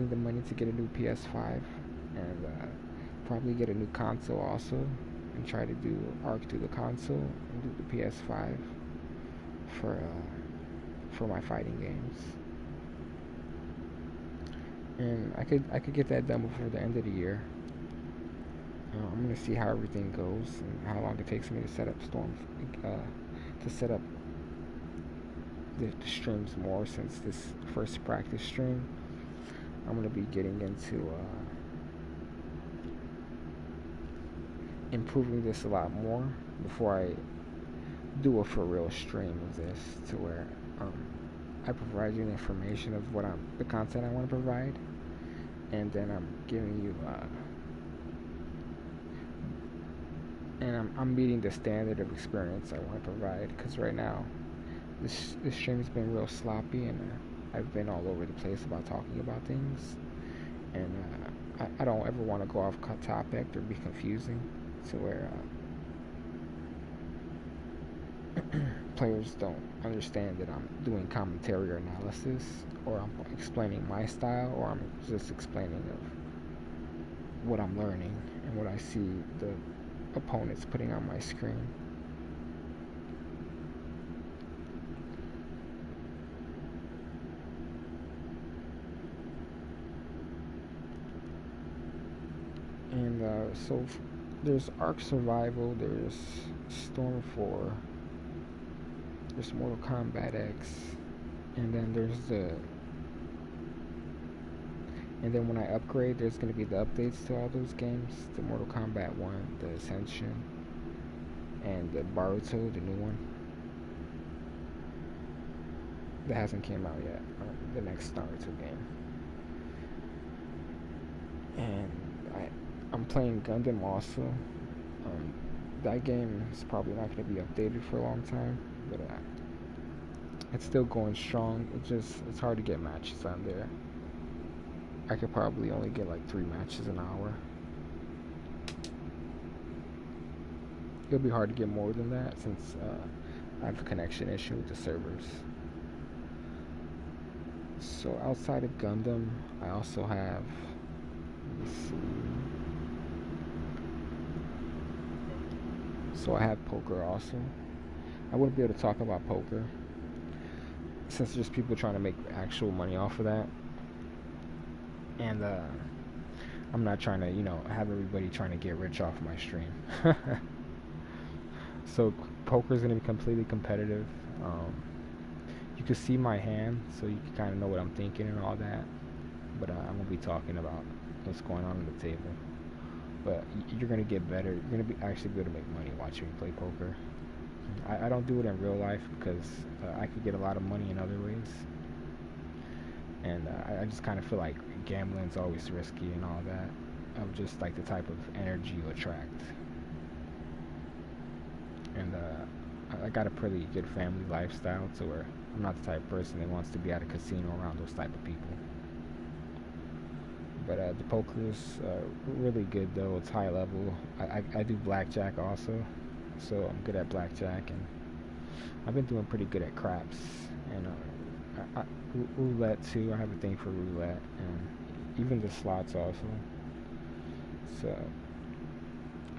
the money to get a new PS5, and probably get a new console also, and try to do Ark through the console and do the PS5 for my fighting games. And I could get that done before the end of the year. I'm gonna see how everything goes and how long it takes me to set up the streams more, since this first practice stream. I'm gonna be getting into improving this a lot more before I do a for real stream of this, to where I provide you the information of the content I want to provide, and then I'm giving you and I'm meeting the standard of experience I want to provide. Because right now this stream's been real sloppy, and I've been all over the place about talking about things, and I don't ever want to go off topic or be confusing, to where players don't understand that I'm doing commentary or analysis, or I'm explaining my style, or I'm just explaining of what I'm learning and what I see the opponents putting on my screen. And so there's Ark Survival, there's Storm 4, there's Mortal Kombat X, and then and then when I upgrade, there's going to be the updates to all those games, the Mortal Kombat 1, the Ascension, and the Boruto, the new one. that hasn't came out yet. The next Naruto game, and I'm playing Gundam also. That game is probably not going to be updated for a long time, but it's still going strong. It's hard to get matches on there. I could probably only get like 3 matches an hour. It'll be hard to get more than that since I have a connection issue with the servers. So outside of Gundam, I also have. Let's see. So I have poker also. I wouldn't be able to talk about poker since there's people trying to make actual money off of that, and I'm not trying to have everybody trying to get rich off my stream. So poker is gonna be completely competitive. You can see my hand, so you can kind of know what I'm thinking and all that. But I'm gonna be talking about what's going on the table. But you're gonna get better. You're gonna be actually be able to make money watching me play poker. I don't do it in real life because I could get a lot of money in other ways, and I just kind of feel like gambling's always risky and all that. Of just like the type of energy you attract, and I got a pretty good family lifestyle to where I'm not the type of person that wants to be at a casino around those type of people. But the poker is really good though. It's high level. I do blackjack also, so I'm good at blackjack, and I've been doing pretty good at craps and roulette too. I have a thing for roulette and even the slots also. So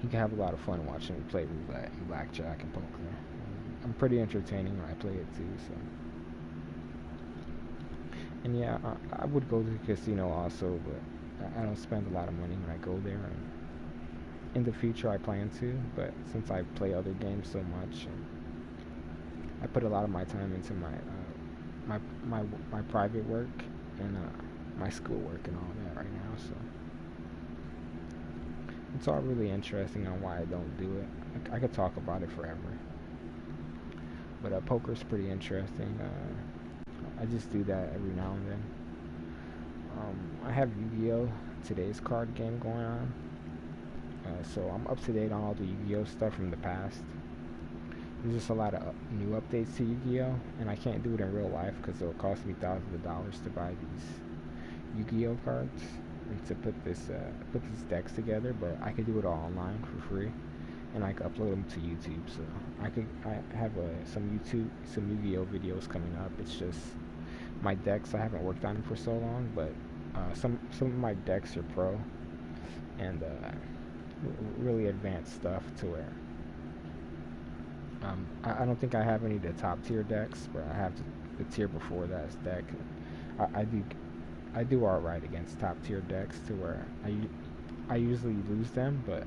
you can have a lot of fun watching me play roulette and blackjack and poker. I'm pretty entertaining when I play it too. So, and yeah, I would go to the casino also, but I don't spend a lot of money when I go there. And in the future, I plan to, but since I play other games so much, and I put a lot of my time into my private work and my school work and all that right now. So it's all really interesting on why I don't do it. I could talk about it forever, but poker's pretty interesting. I just do that every now and then. I have Yu-Gi-Oh! Today's card game going on, so I'm up to date on all the Yu-Gi-Oh! Stuff from the past. There's just a lot of new updates to Yu-Gi-Oh! And I can't do it in real life because it'll cost me thousands of dollars to buy these Yu-Gi-Oh! Cards and to put these decks together. But I could do it all online for free, and I could upload them to YouTube. So I have some Yu-Gi-Oh! Videos coming up. It's just my decks. I haven't worked on them for so long, but some of my decks are pro and really advanced stuff to where I don't think I have any of the top tier decks, but I have the tier before that deck. I do alright against top tier decks to where I usually lose them, but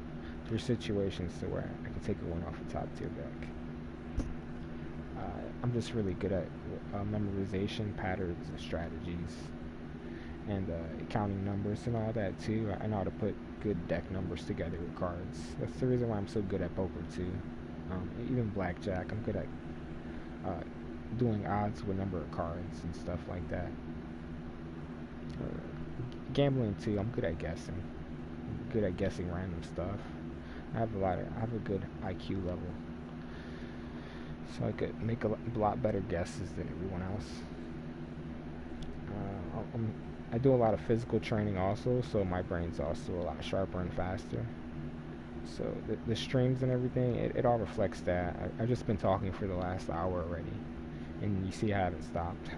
there's situations to where I can take a win off a top tier deck. I'm just really good at memorization, patterns, and strategies, and counting numbers and all that too. I know how to put good deck numbers together with cards. That's the reason why I'm so good at poker too. Even blackjack, I'm good at doing odds with number of cards and stuff like that. Gambling too, I'm good at guessing. I'm good at guessing random stuff. I have a good IQ level, so I could make a lot better guesses than everyone else. I do a lot of physical training also, so my brain's also a lot sharper and faster. So the streams and everything, it all reflects that. I've just been talking for the last hour already, and you see I haven't stopped.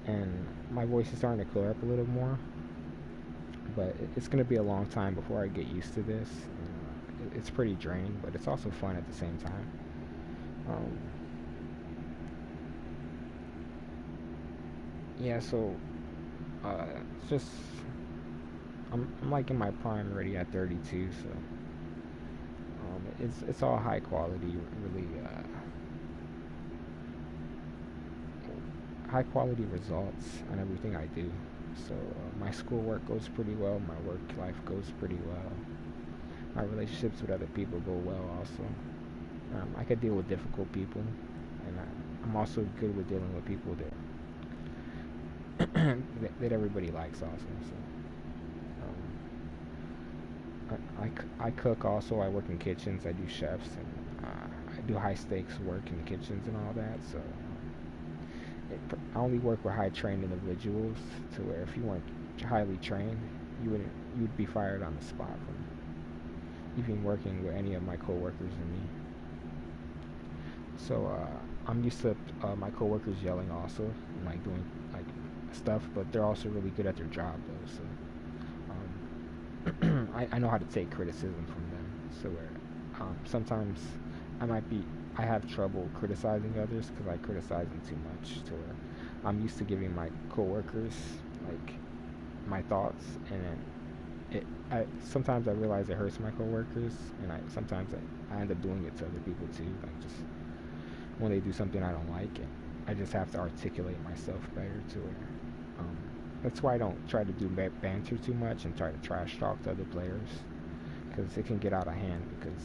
And my voice is starting to clear up a little more, but it's going to be a long time before I get used to this. It's pretty draining, but it's also fun at the same time. Yeah, so it's just I'm like in my prime already at 32, so it's all high quality, really high quality results on everything I do. So my schoolwork goes pretty well, my work life goes pretty well, my relationships with other people go well also. I could deal with difficult people, and I'm also good with dealing with people that that everybody likes also. So I cook also. I work in kitchens. I do chefs and I do high stakes work in the kitchens and all that. So I only work with high trained individuals to where if you weren't highly trained, you would be fired on the spot from even working with any of my coworkers and me. So I'm used to my coworkers yelling also and like doing like stuff, but they're also really good at their job though. So I know how to take criticism from them. So where sometimes I might be I have trouble criticizing others because I criticize them too much. To where I'm used to giving my coworkers like my thoughts, and then sometimes I realize it hurts my coworkers, and I end up doing it to other people too. Like just when they do something I don't like, and I just have to articulate myself better to where um, that's why I don't try to do banter too much and try to trash talk to other players because it can get out of hand because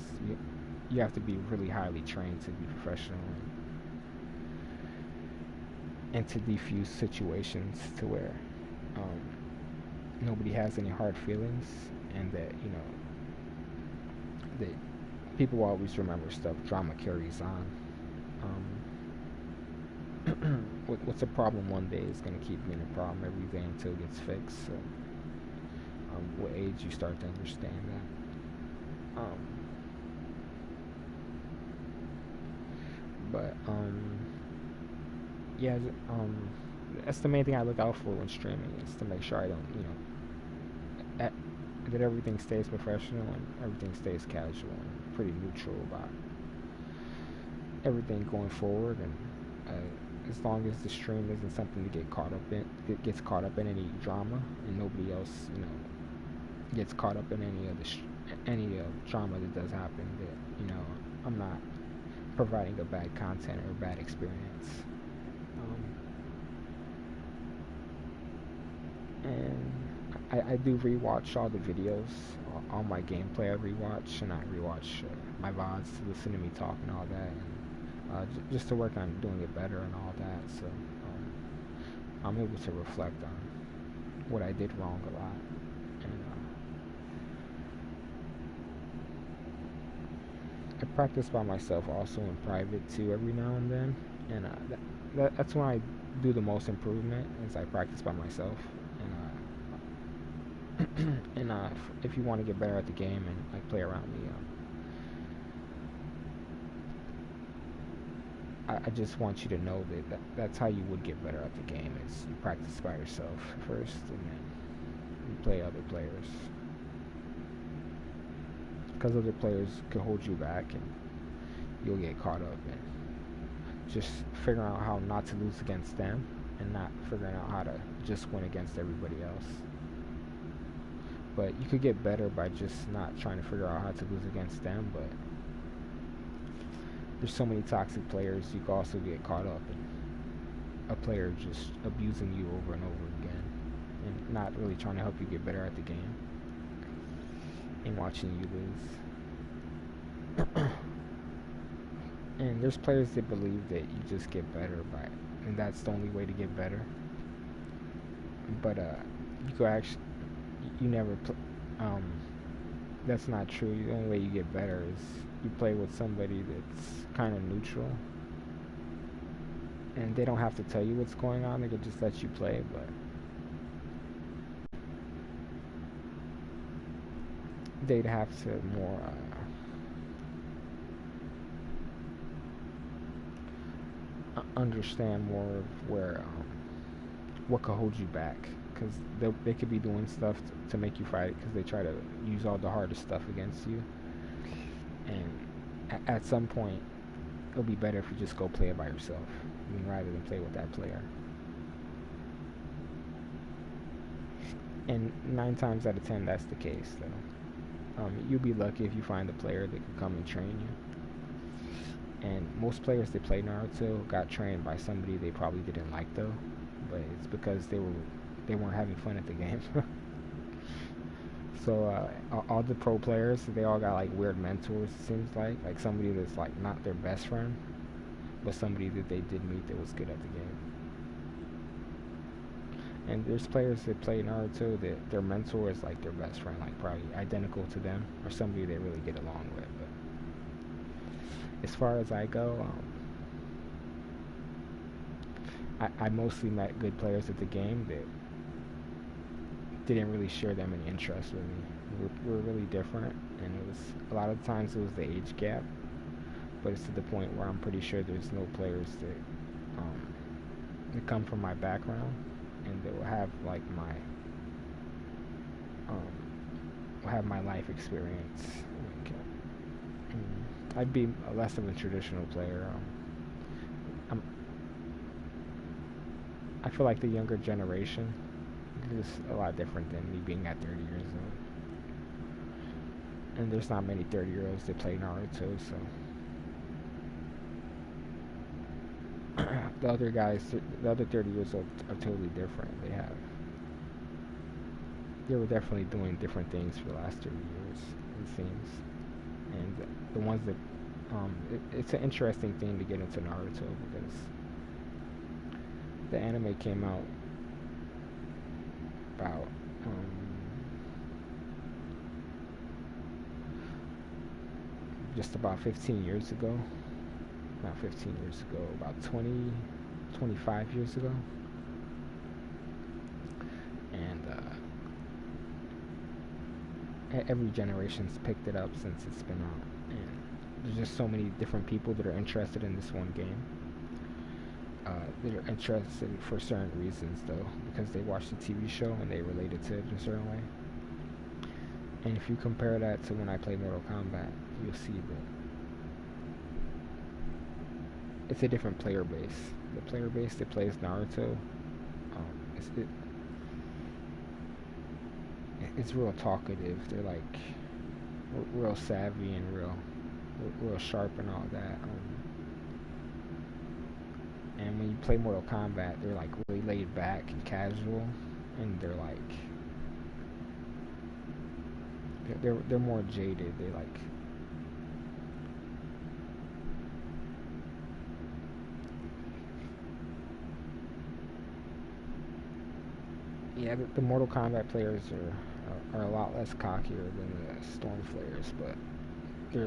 you have to be really highly trained to be professional and to defuse situations to where um, nobody has any hard feelings and that that people will always remember stuff. Drama carries on. What's a problem one day is going to keep being a problem every day until it gets fixed. So, with age, you start to understand that. But yeah, that's the main thing I look out for when streaming is to make sure I don't, at, that everything stays professional and everything stays casual and pretty neutral about everything going forward. And as long as the stream isn't something to get caught up in, it gets caught up in any drama, and nobody else, gets caught up in any drama that does happen. That I'm not providing a bad content or bad experience. Um, and I do rewatch all the videos, all my gameplay I rewatch, and I rewatch my VODs to listen to me talk and all that, and just to work on doing it better and all that. So I'm able to reflect on what I did wrong a lot, and I practice by myself also in private too every now and then, and that's when I do the most improvement is I practice by myself, and and if you want to get better at the game and like play around me, I just want you to know that's how you would get better at the game is you practice by yourself first, and then you play other players, because other players can hold you back and you'll get caught up in just figuring out how not to lose against them and not figuring out how to just win against everybody else. But you could get better by just not trying to figure out how to lose against them. But there's so many toxic players, you could also get caught up in a player just abusing you over and over again and not really trying to help you get better at the game and watching you lose. And there's players that believe that you just get better by, and that's the only way to get better. But you could actually, you never, that's not true. The only way you get better is you play with somebody that's kind of neutral, and they don't have to tell you what's going on. They could just let you play, but they'd have to more understand more of where what could hold you back, because they could be doing stuff to make you fight because they try to use all the hardest stuff against you, and at some point it'll be better if you just go play it by yourself rather than play with that player. And 9 times out of 10 that's the case though. You'll be lucky if you find a player that can come and train you, and most players that play Naruto got trained by somebody they probably didn't like though, but it's because they weren't having fun at the game. So all the pro players, they all got like weird mentors. It seems like somebody that's like not their best friend, but somebody that they did meet that was good at the game. And there's players that play Naruto that their mentor is like their best friend, like probably identical to them, or somebody they really get along with. But as far as I go, I mostly met good players at the game that didn't really share that many interests with me. We're really different, and it was a lot of times it was the age gap, but it's to the point where I'm pretty sure there's no players that come from my background and that will have like my will have my life experience. Like, I'd be less of a traditional player. I'm, I feel like the younger generation is a lot different than me being at 30 years old. And there's not many 30-year-olds that play Naruto, so the other guys, the other 30 years old are totally different. They were definitely doing different things for the last 30 years, it seems. And the ones that, it's an interesting thing to get into Naruto because the anime came out about just about 15 years ago. Not 15 years ago, about 20, 25 years ago. And every generation's picked it up since it's been out. And there's just so many different people that are interested in this one game. That are interested for certain reasons, though, because they watched the TV show and they related to it in a certain way. And if you compare that to when I play Mortal Kombat, you'll see that it's a different player base. The player base that plays Naruto, it's real talkative. They're like real savvy and real sharp and all that. And when you play Mortal Kombat, they're like really laid back and casual, and they're more jaded. They like yeah, the Mortal Kombat players are a lot less cockier than the Storm players, but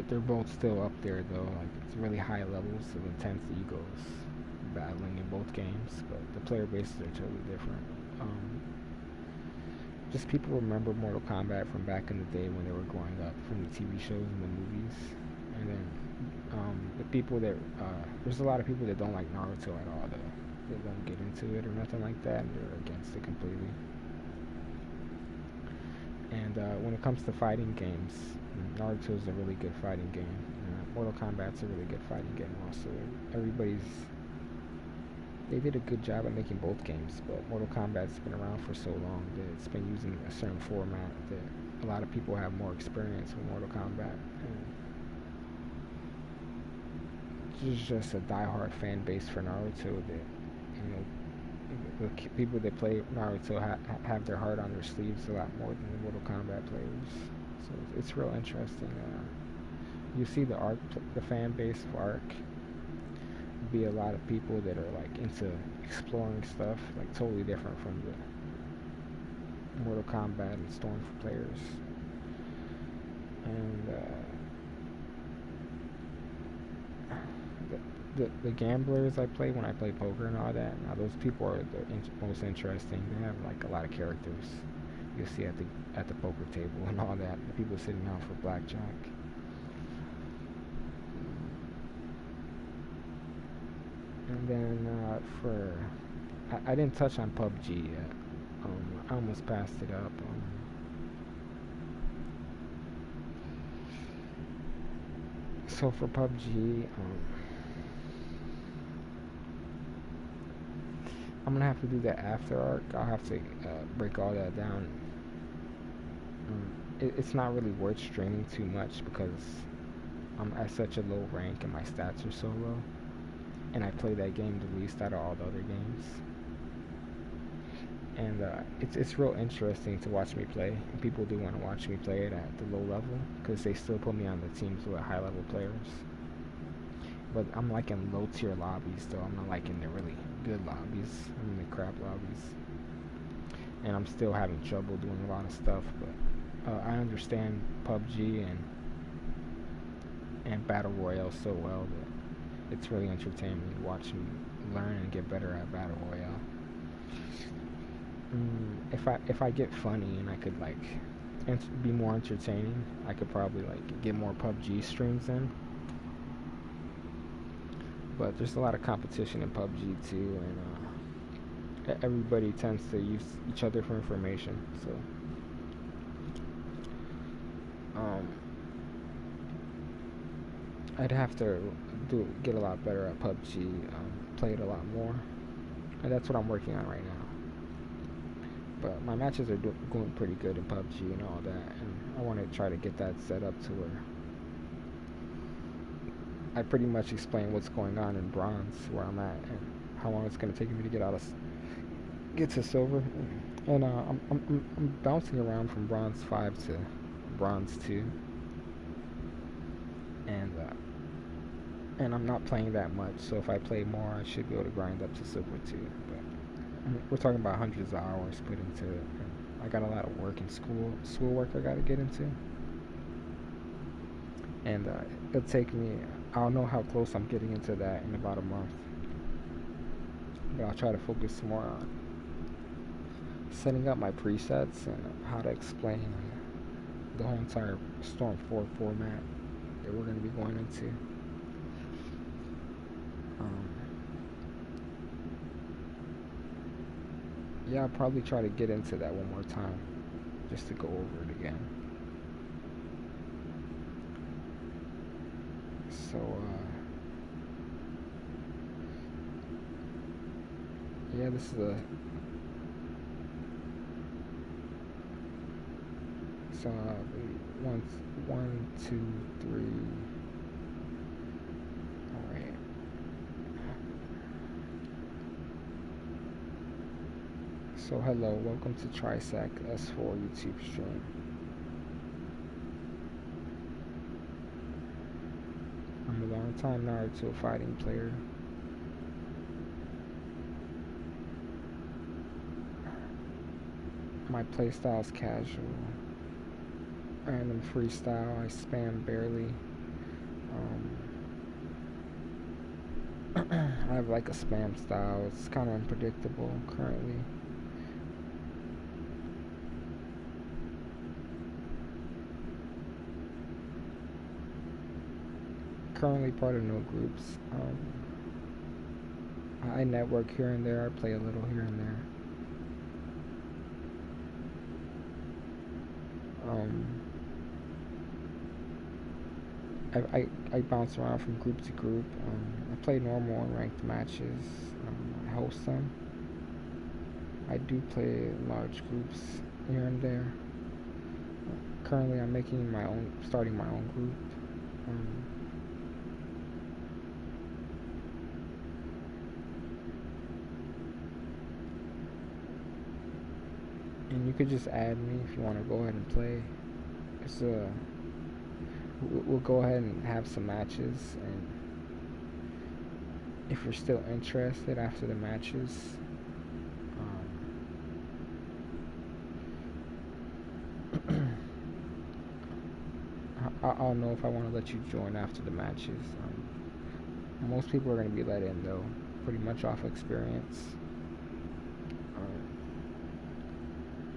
they're both still up there though. Like it's really high levels of intense egos battling in both games, but the player bases are totally different. Just people remember Mortal Kombat from back in the day when they were growing up, from the TV shows and the movies, and then the people that there's a lot of people that don't like Naruto at all. They won't get into it or nothing like that, and they're against it completely. And when it comes to fighting games, Naruto is a really good fighting game. Mortal Kombat's a really good fighting game also. They did a good job at making both games, but Mortal Kombat's been around for so long that it's been using a certain format that a lot of people have more experience with Mortal Kombat. And there's just a die-hard fan base for Naruto that, you know, the people that play Naruto have their heart on their sleeves a lot more than the Mortal Kombat players. So it's real interesting. You see the fan base of Arc be a lot of people that are like into exploring stuff, like totally different from the Mortal Kombat and Storm players. And the gamblers I play when I play poker and all that, now those people are the most interesting. They have like a lot of characters you'll see at the poker table and all that. The people sitting out for blackjack. And then I didn't touch on PUBG yet. I almost passed it up. So for PUBG, I'm gonna have to do that after arc. I'll have to break all that down. It's not really worth streaming too much because I'm at such a low rank and my stats are so low, and I play that game the least out of all the other games. And it's real interesting to watch me play, and people do want to watch me play it at the low level because they still put me on the teams with high level players. but I'm like in low tier lobbies though. I'm not like in the really good lobbies. I'm in the crap lobbies, and I'm still having trouble doing a lot of stuff. But I understand PUBG and Battle Royale so well that it's really entertaining to watch me learn and get better at Battle Royale. If I get funny and I could like be more entertaining, I could probably like get more PUBG streams in. But there's a lot of competition in PUBG too, and everybody tends to use each other for information. So um, I'd have to get a lot better at PUBG, play it a lot more, and that's what I'm working on right now. But my matches are going pretty good in PUBG and all that, and I want to try to get that set up to where I pretty much explain what's going on in bronze, where I'm at, and how long it's gonna take me to get to silver. And I'm bouncing around from bronze 5 to bronze 2, and and I'm not playing that much. So if I play more, I should be able to grind up to silver 2. But we're talking about hundreds of hours put into it. And I got a lot of work and schoolwork I got to get into, and it'll take me. I'll know how close I'm getting into that in about a month. But I'll try to focus more on setting up my presets and how to explain the whole entire Storm 4 format that we're going to be going into. Um, yeah, I'll probably try to get into that one more time just to go over it again. So, yeah, this is a. So, one, two, three. Alright. So, hello, welcome to Trisac S4 YouTube stream. I'm a long time Naruto fighting player. My playstyle is casual. Random freestyle, I spam barely. I have like a spam style, it's kind of unpredictable currently. Currently part of no groups. I network here and there, I play a little here and there. I bounce around from group to group. I play normal and ranked matches. I host them. I do play large groups here and there. Currently, I'm starting my own group. And you could just add me if you want to go ahead and play. We'll go ahead and have some matches, and if you're still interested after the matches, I'll know if I want to let you join after the matches. Most people are going to be let in though, pretty much off experience.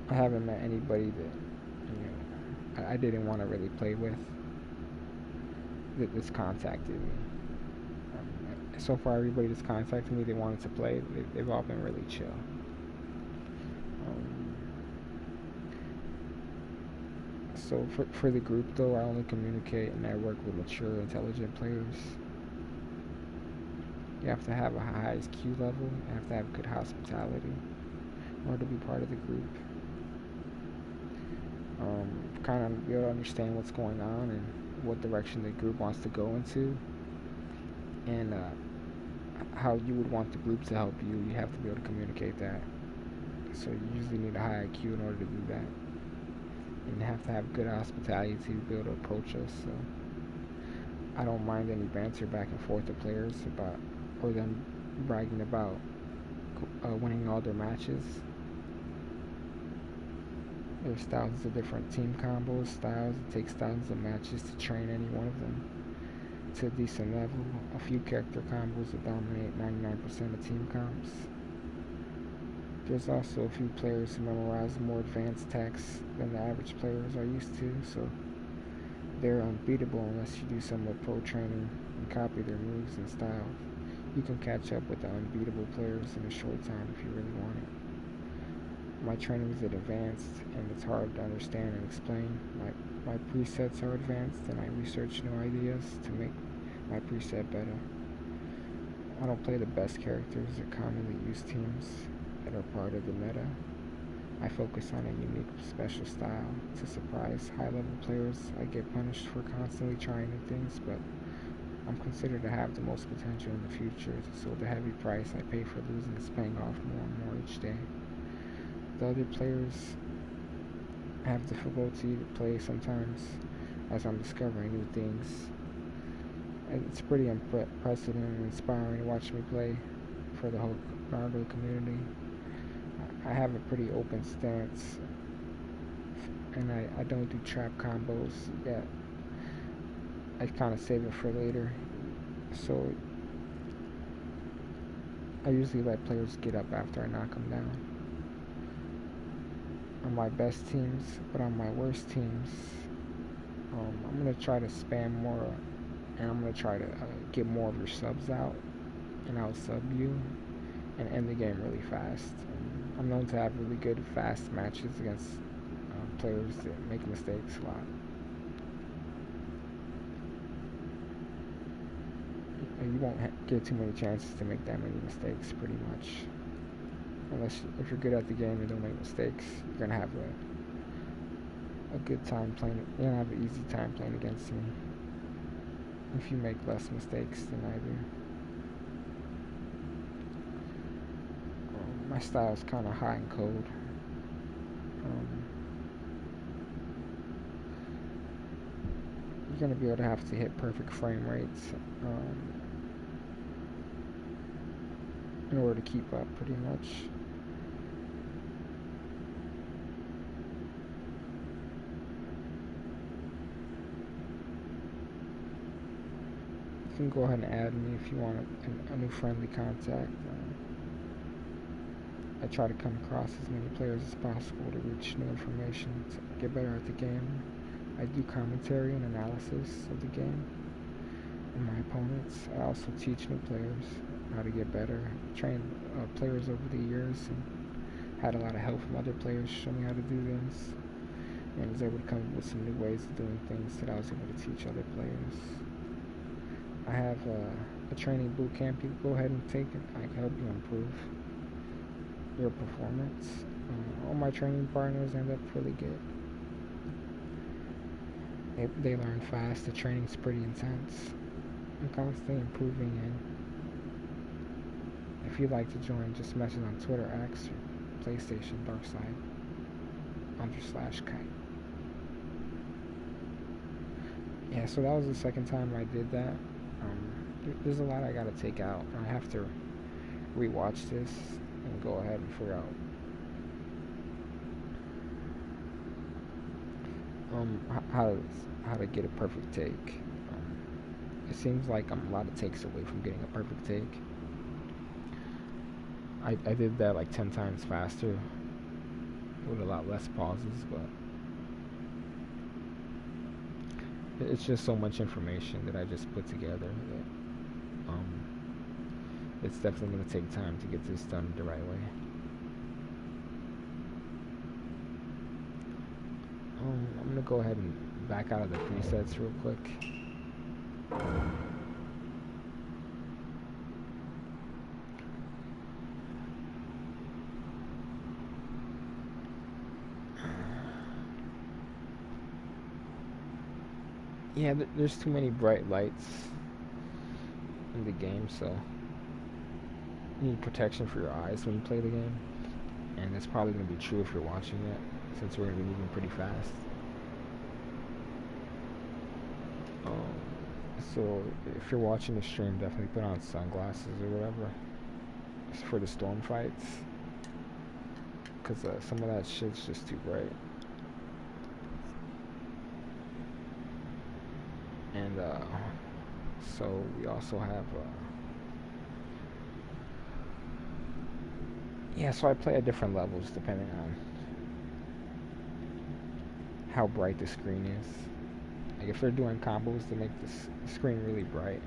I haven't met anybody that I didn't want to really play with that's contacted me. So far, everybody that's contacted me, they wanted to play. They've all been really chill. So for the group though, I only communicate and network with mature, intelligent players. You have to have a high IQ level. You have to have good hospitality in order to be part of the group. Kind of be able to understand what's going on and what direction the group wants to go into, and how you would want the group to help you. You have to be able to communicate that. So you usually need a high IQ in order to do that. And you have to have good hospitality to be able to approach us. So I don't mind any banter back and forth of players about, or them bragging about winning all their matches. There's thousands of different team combos, styles. It takes thousands of matches to train any one of them to a decent level. A few character combos will dominate 99% of team comps. There's also a few players who memorize more advanced attacks than the average players are used to, so they're unbeatable unless you do some pro training and copy their moves and styles. You can catch up with the unbeatable players in a short time if you really want it. My training is advanced and it's hard to understand and explain. My presets are advanced and I research new ideas to make my preset better. I don't play the best characters or commonly used teams that are part of the meta. I focus on a unique special style to surprise high-level players. I get punished for constantly trying new things, but I'm considered to have the most potential in the future, so the heavy price I pay for losing is paying off more and more each day. The other players have difficulty to play sometimes as I'm discovering new things. It's pretty impressive and inspiring to watch me play for the whole Naruto community. I have a pretty open stance and I don't do trap combos yet. I kind of save it for later. So I usually let players get up after I knock them down. On my best teams, but on my worst teams, I'm going to try to spam more and I'm going to try to get more of your subs out and I'll sub you and end the game really fast. I'm known to have really good fast matches against players that make mistakes a lot. You won't get too many chances to make that many mistakes, pretty much. If you're good at the game and don't make mistakes, you're gonna have a good time playing. You're gonna have an easy time playing against me if you make less mistakes than I do. My style is kind of high and cold. You're gonna be able to have to hit perfect frame rates in order to keep up, pretty much. You can go ahead and add me if you want a new friendly contact. I try to come across as many players as possible to reach new information to get better at the game. I do commentary and analysis of the game and my opponents. I also teach new players how to get better. Trained players over the years and had a lot of help from other players show me how to do things, and was able to come up with some new ways of doing things that I was able to teach other players. I have a training boot camp you can go ahead and take it. I can help you improve your performance. All my training partners end up really good. They learn fast. The training's pretty intense. I'm constantly improving, and if you'd like to join, just message on Twitter, X, or PlayStation Darkside _kite. Yeah, so that was the second time I did that. There's a lot I gotta take out. I have to rewatch this and go ahead and figure out how to get a perfect take. It seems like I'm a lot of takes away from getting a perfect take. I did that like 10 times faster with a lot less pauses, but it's just so much information that I just put together that it's definitely going to take time to get this done the right way. I'm going to go ahead and back out of the presets real quick. Yeah, there's too many bright lights in the game, so you need protection for your eyes when you play the game, and that's probably going to be true if you're watching it, since we're going to be moving pretty fast. So if you're watching the stream, definitely put on sunglasses or whatever for the storm fights, because some of that shit's just too bright. And so we also have yeah. So I play at different levels depending on how bright the screen is. Like if they're doing combos to make the screen really bright,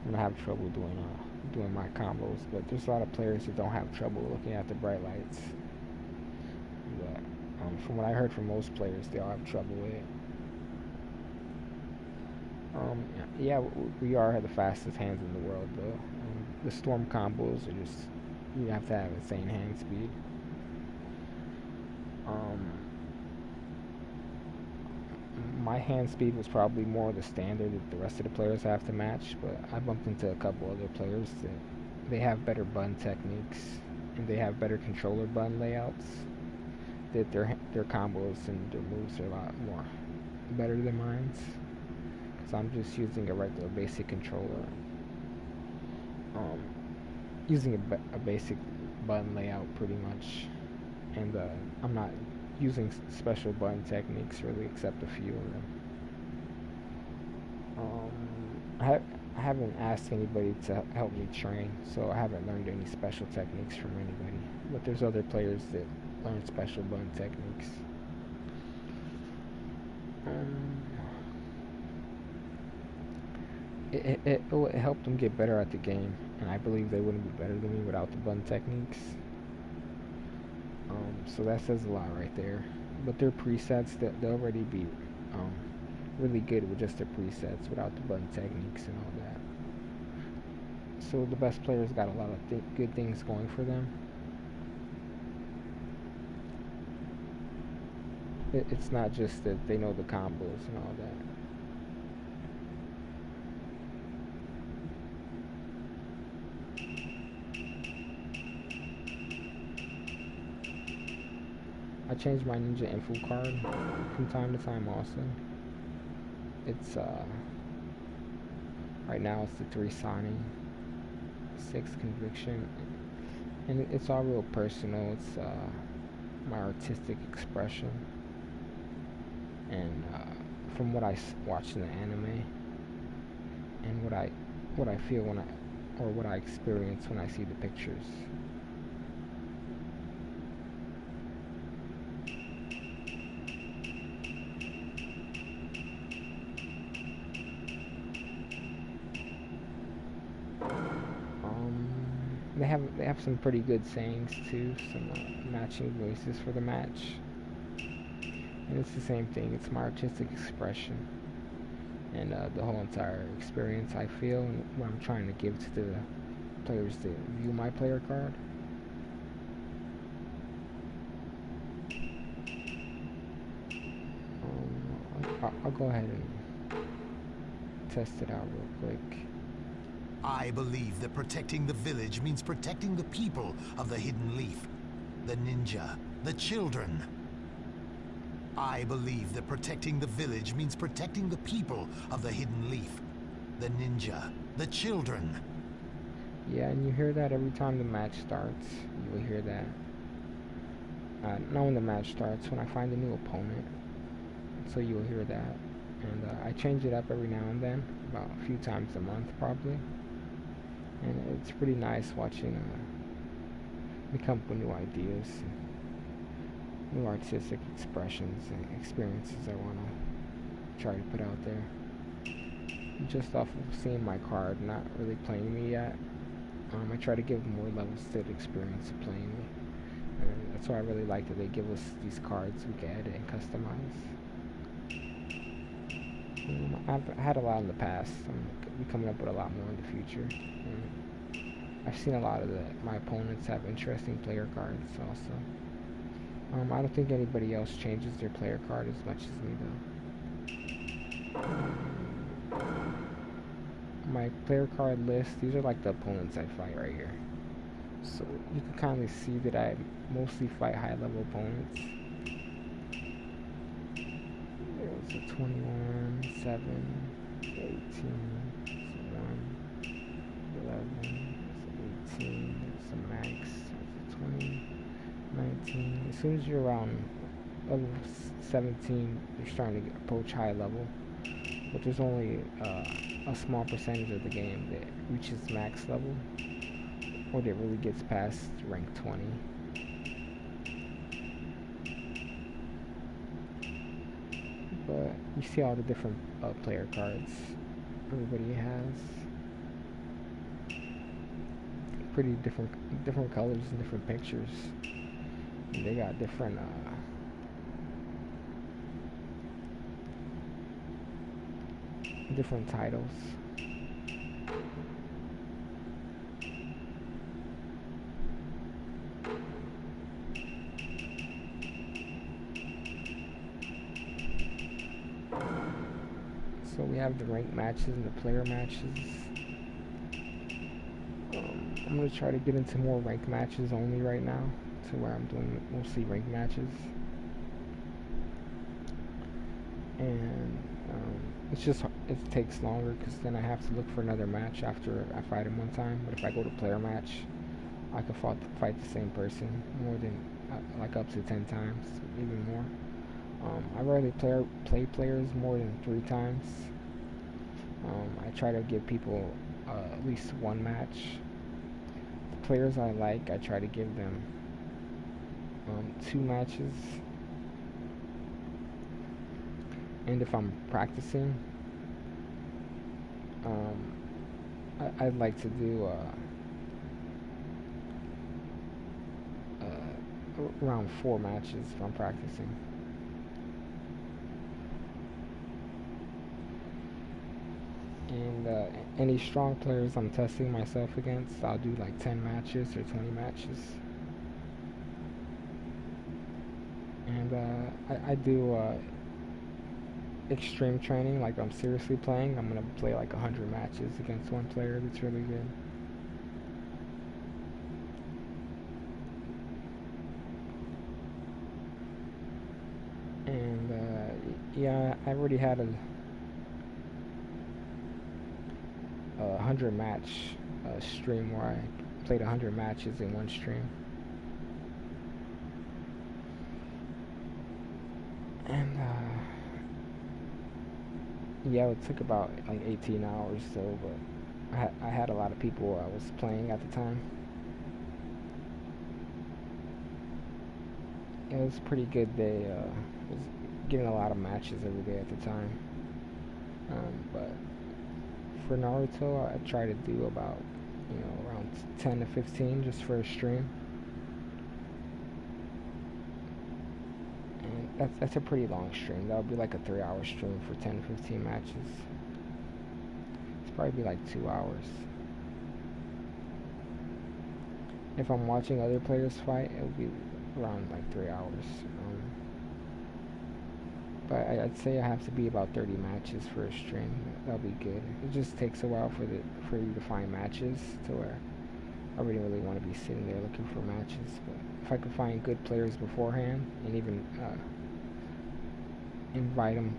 I'm gonna have trouble doing my combos. But there's a lot of players that don't have trouble looking at the bright lights. But from what I heard from most players, they all have trouble with it. Yeah, we are the fastest hands in the world, though. The storm combos are just, you have to have insane hand speed. Um, my hand speed was probably more the standard that the rest of the players have to match, but I bumped into a couple other players that they have better button techniques and they have better controller button layouts. That their combos and their moves are a lot more better than mine's. Cause I'm just using a regular basic controller, um, using a basic button layout pretty much, and I'm not using special button techniques really, except a few of them. I haven't asked anybody to help me train, so I haven't learned any special techniques from anybody. But there's other players that learn special button techniques. Um, it helped them get better at the game, and I believe they wouldn't be better than me without the button techniques. So that says a lot right there. But their presets, they'll already be um, really good with just their presets without the button techniques and all that. So the best players got a lot of good things going for them. It's not just that they know the combos and all that. I change my ninja info card from time to time also. It's right now it's the 3 signing, 6 conviction, and it's all real personal. It's my artistic expression, and from what I watch in the anime, and what I feel when or what I experience when I see the pictures. They have some pretty good sayings too, some matching voices for the match, and it's the same thing. It's my artistic expression, and the whole entire experience I feel, and what I'm trying to give to the players that view my player card. I'll go ahead and test it out real quick. I believe that protecting the village means protecting the people of the Hidden Leaf, the ninja, the children. I believe that protecting the village means protecting the people of the Hidden Leaf, the ninja, the children. Yeah, and you hear that every time the match starts. You will hear that. Not when the match starts, when I find a new opponent. So you will hear that. And I change it up every now and then, about a few times a month probably. And it's pretty nice watching me come up with new ideas, new artistic expressions and experiences I want to try to put out there. Just off of seeing my card, not really playing me yet, I try to give more levels to the experience of playing me. And that's why I really like that they give us these cards we can edit and customize. I've had a lot in the past. I'm coming up with a lot more in the future. I've seen a lot of my opponents have interesting player cards also. I don't think anybody else changes their player card as much as me though. My player card list, these are like the opponents I fight right here. So you can kind of see that I mostly fight high level opponents. There's a 21, 7, 18, it's 1, 11, it's 18, it's a max, it's a 20, 19. As soon as you're around level 17, you're starting to approach high level, but there's only a small percentage of the game that reaches max level or that really gets past rank 20. But you see all the different player cards everybody has. Pretty different colors and different pictures. And they got different titles. So we have the ranked matches and the player matches. I'm going to try to get into more ranked matches only right now, to where I'm doing mostly ranked matches. And it takes longer because then I have to look for another match after I fight him one time. But if I go to player match, I can fight the same person more than like up to 10 times, even more. I rarely play players more than 3 times. I try to give people at least one match. The players I like, I try to give them 2 matches. And if I'm practicing, I'd like to do around 4 matches if I'm practicing. And any strong players I'm testing myself against, I'll do like 10 matches or 20 matches. And I do extreme training, like I'm seriously playing. I'm going to play like 100 matches against one player that's really good. And yeah, I already had a 100 match stream where I played 100 matches in one stream. And yeah, it took about like 18 hours though, but I had a lot of people I was playing at the time. It was a pretty good day. Was getting a lot of matches every day at the time. But for Naruto, I try to do about, around 10 to 15 just for a stream. And that's a pretty long stream. That would be like a 3-hour stream for 10 to 15 matches. It's probably be like 2 hours. If I'm watching other players fight, it would be around like 3 hours. But I'd say I have to be about 30 matches for a stream. That'll be good. It just takes a while for you to find matches to where I really want to be sitting there looking for matches. But if I could find good players beforehand and even invite them,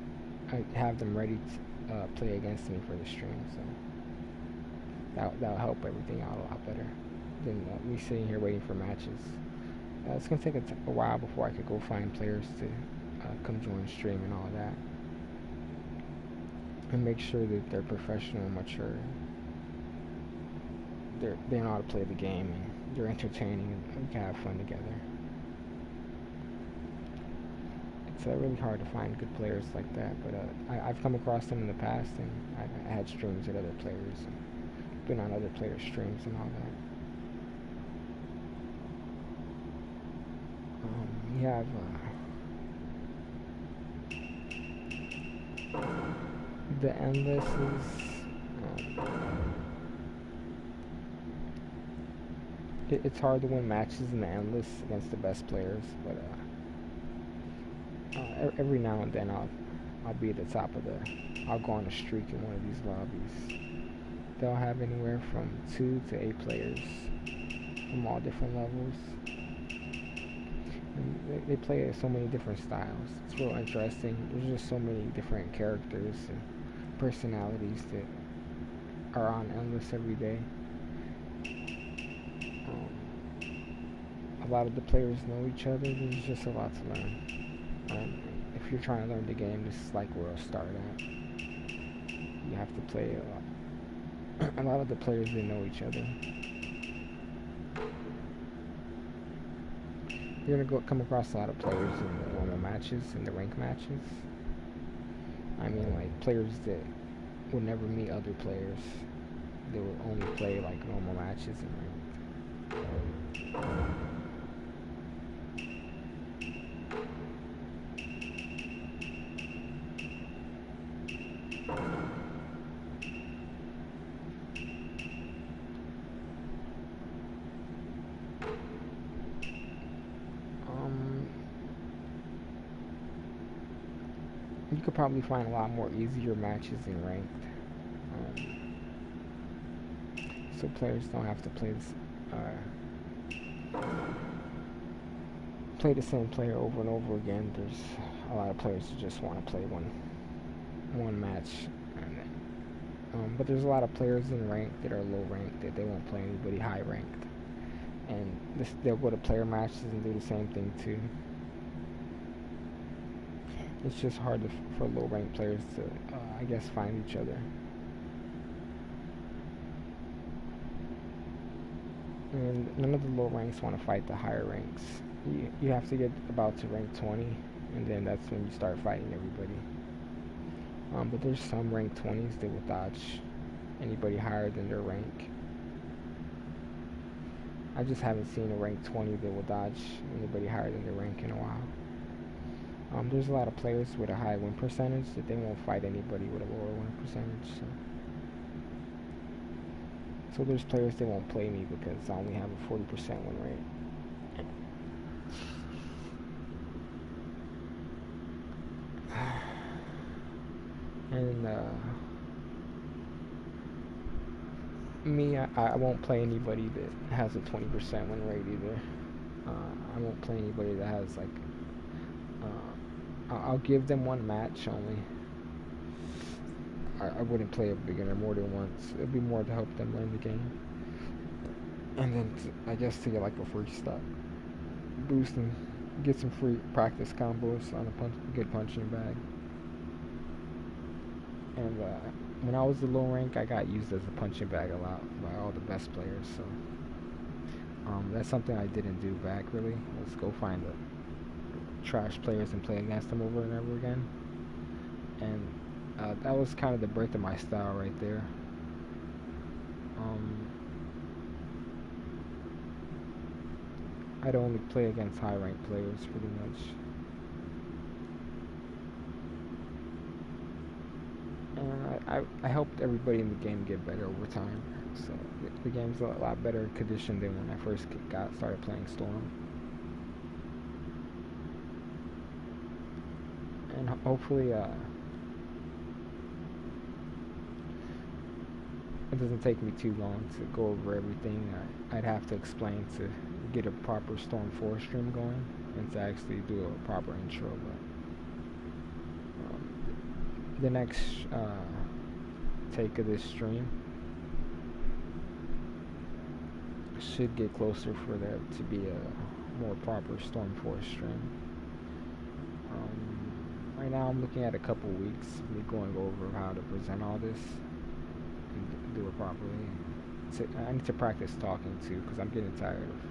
I have them ready to play against me for the stream. So that'll help everything out a lot better than me sitting here waiting for matches. It's gonna take a while before I could go find players to come join stream and all of that, and make sure that they're professional and mature. They know how to play the game and they're entertaining and we can have fun together. It's really hard to find good players like that, but I've come across them in the past, and I had streams with other players and been on other players' streams and all that. We have the endless is it's hard to win matches in the endless against the best players, but every now and then I'll be at the top of I'll go on a streak in one of these lobbies. They'll have anywhere from 2 to 8 players from all different levels. And they play so many different styles. It's real interesting. There's just so many different characters and personalities that are on endless every day. A lot of the players know each other. There's just a lot to learn. If you're trying to learn the game, this is like where it'll start at. You have to play a lot. A lot of the players, they know each other. You're gonna come across a lot of players in the normal matches, in the rank matches. I mean, like players that will never meet other players. They will only play like normal matches and ranked. You could probably find a lot more easier matches in ranked. So players don't have to play the same player over and over again. There's a lot of players who just want to play one match, but there's a lot of players in ranked that are low ranked that they won't play anybody high ranked, and they'll go to player matches and do the same thing too. It's just hard for low ranked players to, I guess, find each other. And none of the low ranks want to fight the higher ranks. You have to get about to rank 20, and then that's when you start fighting everybody. But there's some rank 20s that will dodge anybody higher than their rank. I just haven't seen a rank 20 that will dodge anybody higher than their rank in a while. There's a lot of players with a high win percentage that they won't fight anybody with a lower win percentage. So there's players that won't play me because I only have a 40% win rate. And me, I won't play anybody that has a 20% win rate either. I won't play anybody that has like. I'll give them one match only. I wouldn't play a beginner more than once. It'd be more to help them learn the game, and then I guess to get like a free stock boost and get some free practice combos on a good punching bag. And when I was the low rank, I got used as a punching bag a lot by all the best players. So that's something I didn't do back really. Was go find the trash players and play against them over and over again. And that was kind of the birth of my style right there. I'd only play against high ranked players pretty much. And I helped everybody in the game get better over time. So the game's a lot better conditioned than when I first started playing Storm. And hopefully it doesn't take me too long to go over everything. I'd have to explain to get a proper Storm 4 stream going and to actually do a proper intro. But the next take of this stream should get closer for there to be a more proper Storm 4 stream. Right now I'm looking at a couple weeks, me going over how to present all this and do it properly. I need to practice talking too, because I'm getting tired of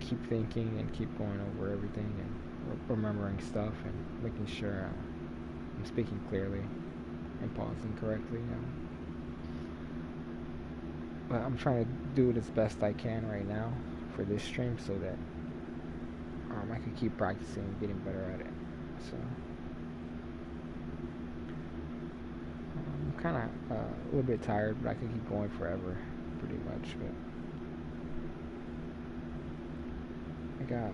keep thinking and keep going over everything and remembering stuff and making sure I'm speaking clearly and pausing correctly. But I'm trying to do it as best I can right now for this stream so that I can keep practicing and getting better at it. So I'm kind of a little bit tired, but I can keep going forever, pretty much. But I got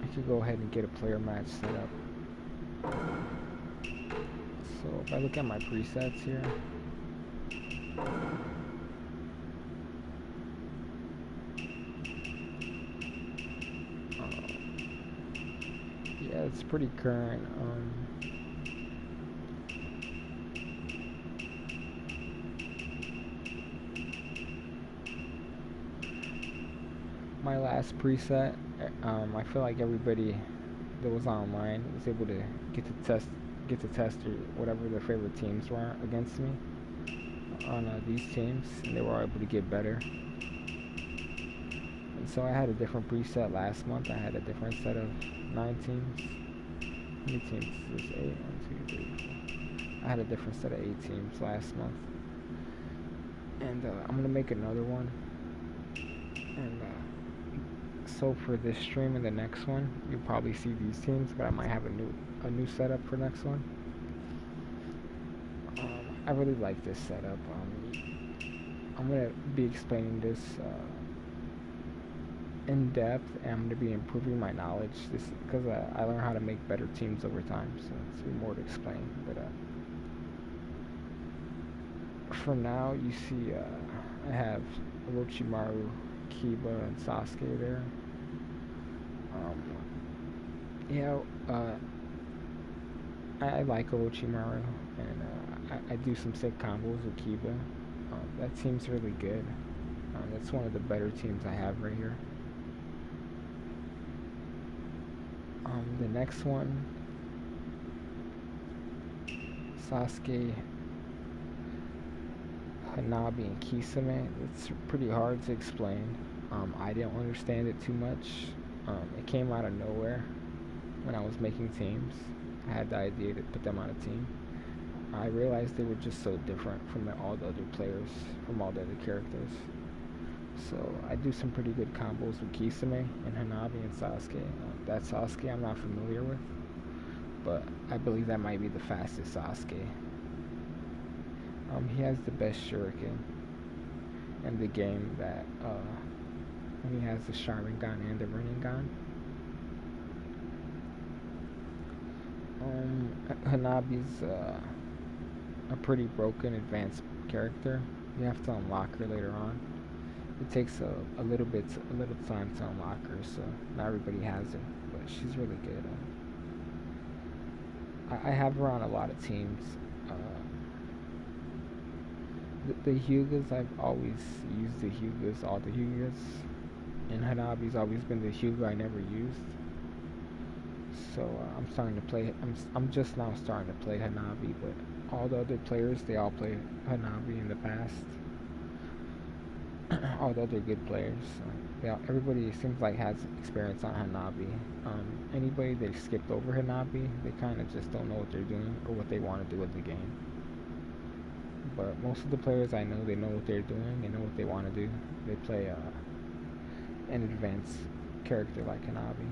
I could go ahead and get a player match set up. So if I look at my presets here, Yeah, it's pretty current. My last preset, I feel like everybody that was online was able to get to test or whatever their favorite teams were against me on these teams, and they were all able to get better. And so I had a different preset last month. I had a different set of 9 teams. How many teams is this? 8, 1, 2, 3, 4. I had a different set of 8 teams last month, and I'm gonna make another one. And so for this stream and the next one, you'll probably see these teams, but I might have a new setup for next one. I really like this setup. I'm gonna be explaining this in depth, and I'm going to be improving my knowledge just because I learn how to make better teams over time, so it's more to explain. But for now, you see I have Orochimaru, Kiba, and Sasuke there. Yeah, I like Orochimaru, and I do some sick combos with Kiba. That team's really good. That's one of the better teams I have right here. The next one, Sasuke, Hanabi, and Kisame. It's pretty hard to explain. I didn't understand it too much. It came out of nowhere when I was making teams. I had the idea to put them on a team. I realized they were just so different from all the other players, from all the other characters. So I do some pretty good combos with Kisame and Hanabi and Sasuke. That Sasuke I'm not familiar with, but I believe that might be the fastest Sasuke. He has the best shuriken in the game. That he has the Sharingan and the Rinnegan. Hanabi's a pretty broken advanced character. You have to unlock her later on. It takes a little time to unlock her, so not everybody has her, but she's really good. I have her on a lot of teams. The Hyugas, I've always used the Hyugas, all the Hyugas, and Hanabi's always been the Hyuga I never used. So I'm starting to play. I'm just now starting to play Hanabi, but all the other players, they all play Hanabi in the past. All the other good players. Everybody seems like has experience on Hanabi. Anybody that skipped over Hanabi, they kind of just don't know what they're doing or what they want to do with the game. But most of the players I know, they know what they're doing. They know what they want to do. They play an advanced character like Hanabi.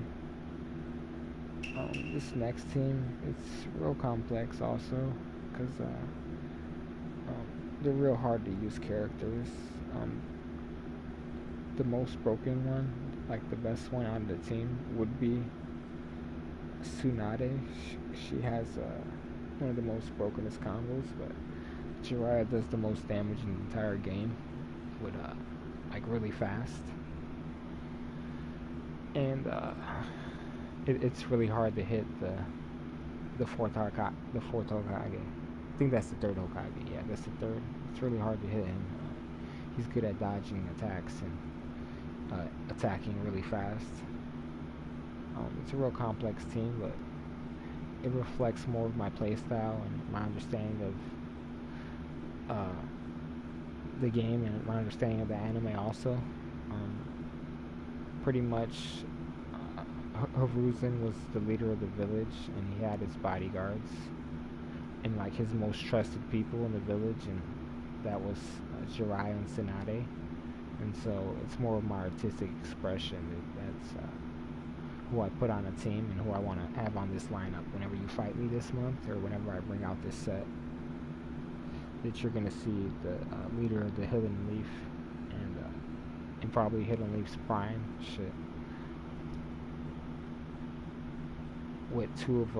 This next team, it's real complex also, because they're real hard to use characters. The most broken one, like the best one out of the team, would be Tsunade. She has one of the most brokenest combos, but Jiraiya does the most damage in the entire game with like really fast. And it's really hard to hit the fourth Hokage. I think that's the third Hokage. Yeah, that's the third. It's really hard to hit him. He's good at dodging attacks and attacking really fast. It's a real complex team, but it reflects more of my playstyle and my understanding of the game and my understanding of the anime also. Pretty much, Hiruzen was the leader of the village, and he had his bodyguards and like his most trusted people in the village, and that was Jiraiya and Tsunade. And so it's more of my artistic expression. That's who I put on a team and who I want to have on this lineup whenever you fight me this month or whenever I bring out this set. That you're gonna see the leader of the Hidden Leaf and probably Hidden Leaf's prime shit with two of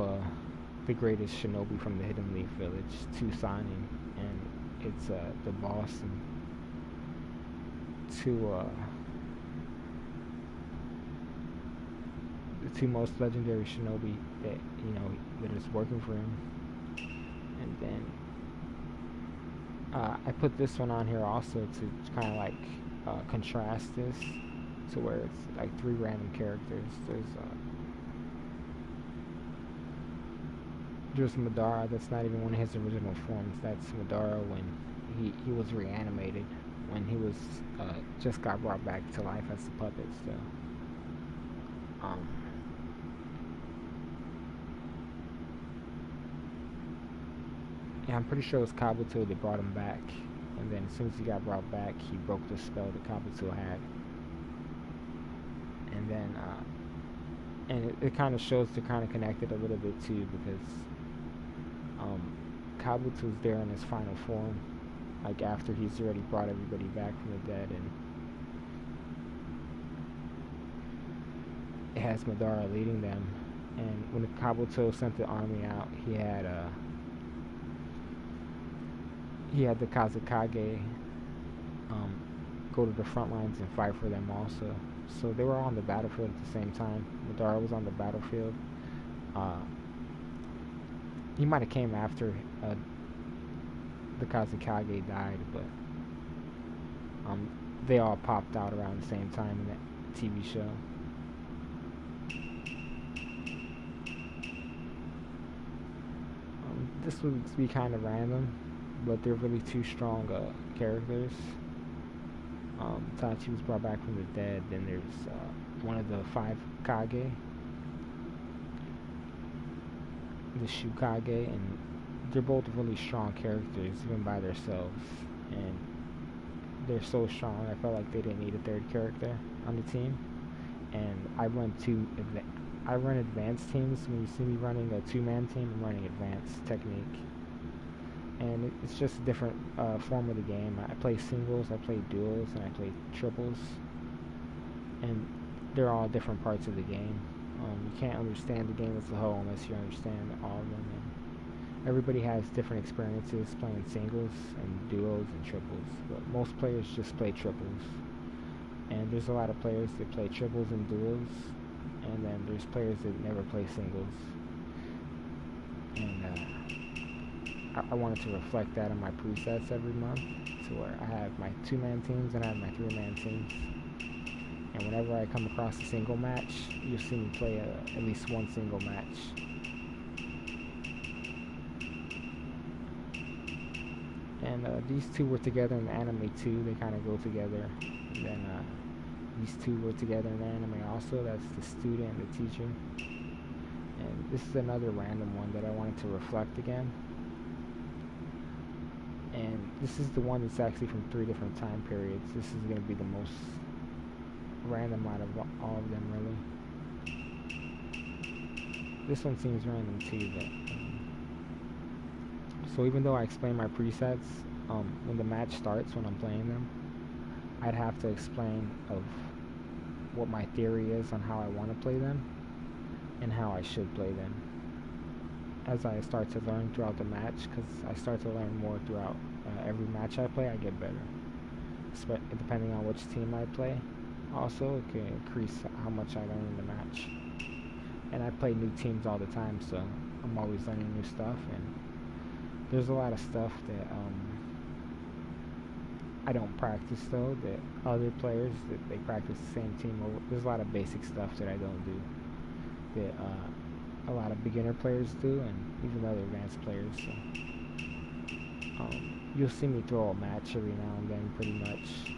the greatest shinobi from the Hidden Leaf village, two signing, and it's the boss and two the two most legendary shinobi that that is working for him. And then I put this one on here also to kind of like contrast this to where it's like three random characters. There's Madara. That's not even one of his original forms. That's Madara when he was reanimated, when he was just got brought back to life as a puppet still. Um, yeah, I'm pretty sure it was Kabuto that brought him back, and then as soon as he got brought back, he broke the spell that Kabuto had, and then and it kind of shows they're kind of connected a little bit too because um, Kabuto's there in his final form, like after he's already brought everybody back from the dead, and it has Madara leading them. And when Kabuto sent the army out, he had the Kazekage go to the front lines and fight for them also. So they were all on the battlefield at the same time. Madara was on the battlefield. Uh, he might have came after the Kazekage died, but they all popped out around the same time in that TV show. This would be kind of random, but they're really two strong characters. Tachi was brought back from the dead. Then there's one of the five Kage, the Shukage, and they're both really strong characters, even by themselves. And they're so strong, I felt like they didn't need a third character on the team. And I run advanced teams. When you see me running a two-man team, I'm running advanced technique. And it's just a different form of the game. I play singles, I play duos, and I play triples. And they're all different parts of the game. You can't understand the game as a whole unless you understand all of them. And everybody has different experiences playing singles and duos and triples. But most players just play triples. And there's a lot of players that play triples and duos. And then there's players that never play singles. And I wanted to reflect that in my presets every month, to where I have my two-man teams and I have my three-man teams. And whenever I come across a single match, you'll see me play at least one single match. And these two were together in the anime too. They kind of go together. And then these two were together in the anime also. That's the student and the teacher. And this is another random one that I wanted to reflect again. And this is the one that's actually from 3 different time periods. This is going to be the most random out of all of them, really. This one seems random too, but so even though I explain my presets, when the match starts, when I'm playing them, I'd have to explain of what my theory is on how I want to play them and how I should play them. As I start to learn throughout the match, because I start to learn more throughout every match I play, I get better. Depending on which team I play, also it can increase how much I learn in the match. And I play new teams all the time, so I'm always learning new stuff. And there's a lot of stuff that I don't practice though, that other players that they practice the same team over. There's a lot of basic stuff that I don't do that a lot of beginner players do, and even other advanced players. So you'll see me throw a match every now and then, pretty much,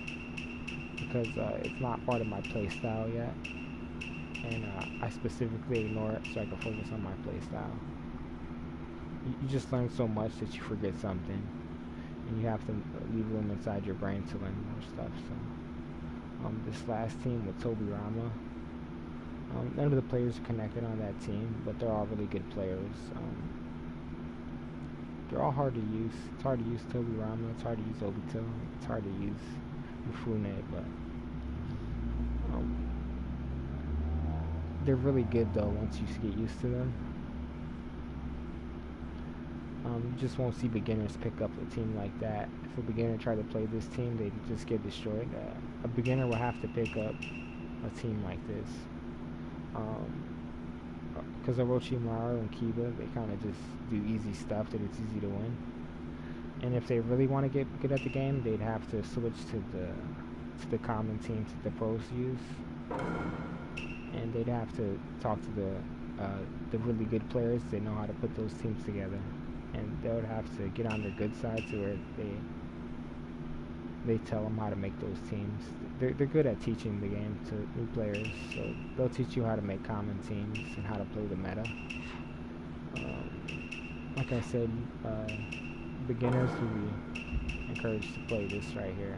because it's not part of my play style yet, and I specifically ignore it so I can focus on my play style. You just learn so much that you forget something, and you have to leave room inside your brain to learn more stuff. So this last team with Tobirama, none of the players are connected on that team, but they're all really good players. They're all hard to use. It's hard to use Tobirama, it's hard to use Obito, it's hard to use Mifune, but they're really good though once you get used to them. You just won't see beginners pick up a team like that. If a beginner tried to play this team, they'd just get destroyed. A beginner will have to pick up a team like this. because Orochimaru and Kiba, they kind of just do easy stuff that it's easy to win. And if they really want to get good at the game, they'd have to switch to the common teams that the pros use, and they'd have to talk to the really good players that know how to put those teams together, and they would have to get on their good side to where they tell them how to make those teams. They're good at teaching the game to new players, so they'll teach you how to make common teams and how to play the meta. Like I said, beginners will be encouraged to play this right here.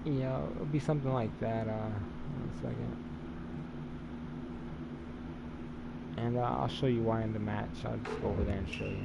Yeah, it'll be something like that. 1 second. And I'll show you why in the match. I'll just go over there and show you.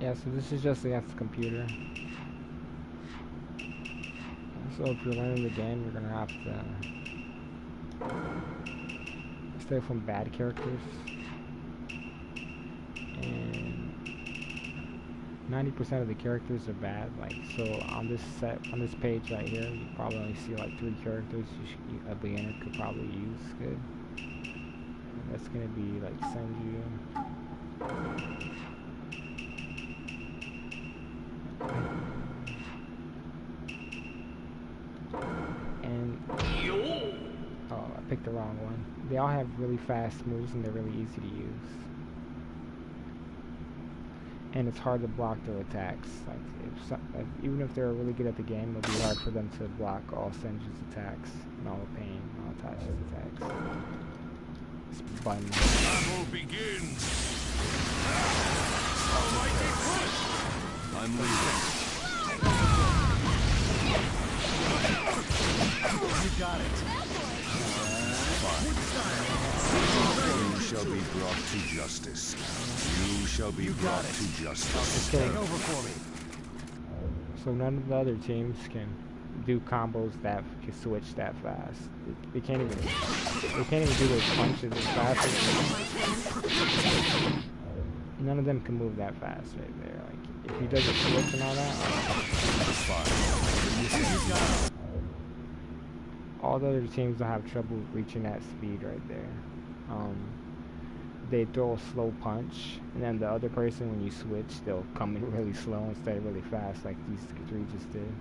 Yeah, so this is just against the computer. So if you're learning the game, you're gonna have to stay from bad characters. And 90% of the characters are bad. Like, so on this page right here, you probably only see like 3 characters a beginner could probably use good. And that's gonna be like Senju. And oh, I picked the wrong one. They all have really fast moves and they're really easy to use. And it's hard to block their attacks. Like even if they're really good at the game, it'll be hard for them to block all Senju's attacks and all the pain, all Itachi's attacks. This button. Battle begins. Almighty push. I'm leaving. You got it. You shall be brought to justice. You shall be brought to justice. Take over for me. So none of the other teams can do combos that can switch that fast. They can't even do those punches as fast as none of them can move that fast right there. Like if he does a switch and all that, all the other teams will have trouble reaching that speed right there. They throw a slow punch, and then the other person, when you switch, they'll come in really slow instead of really fast, like these 3 just did.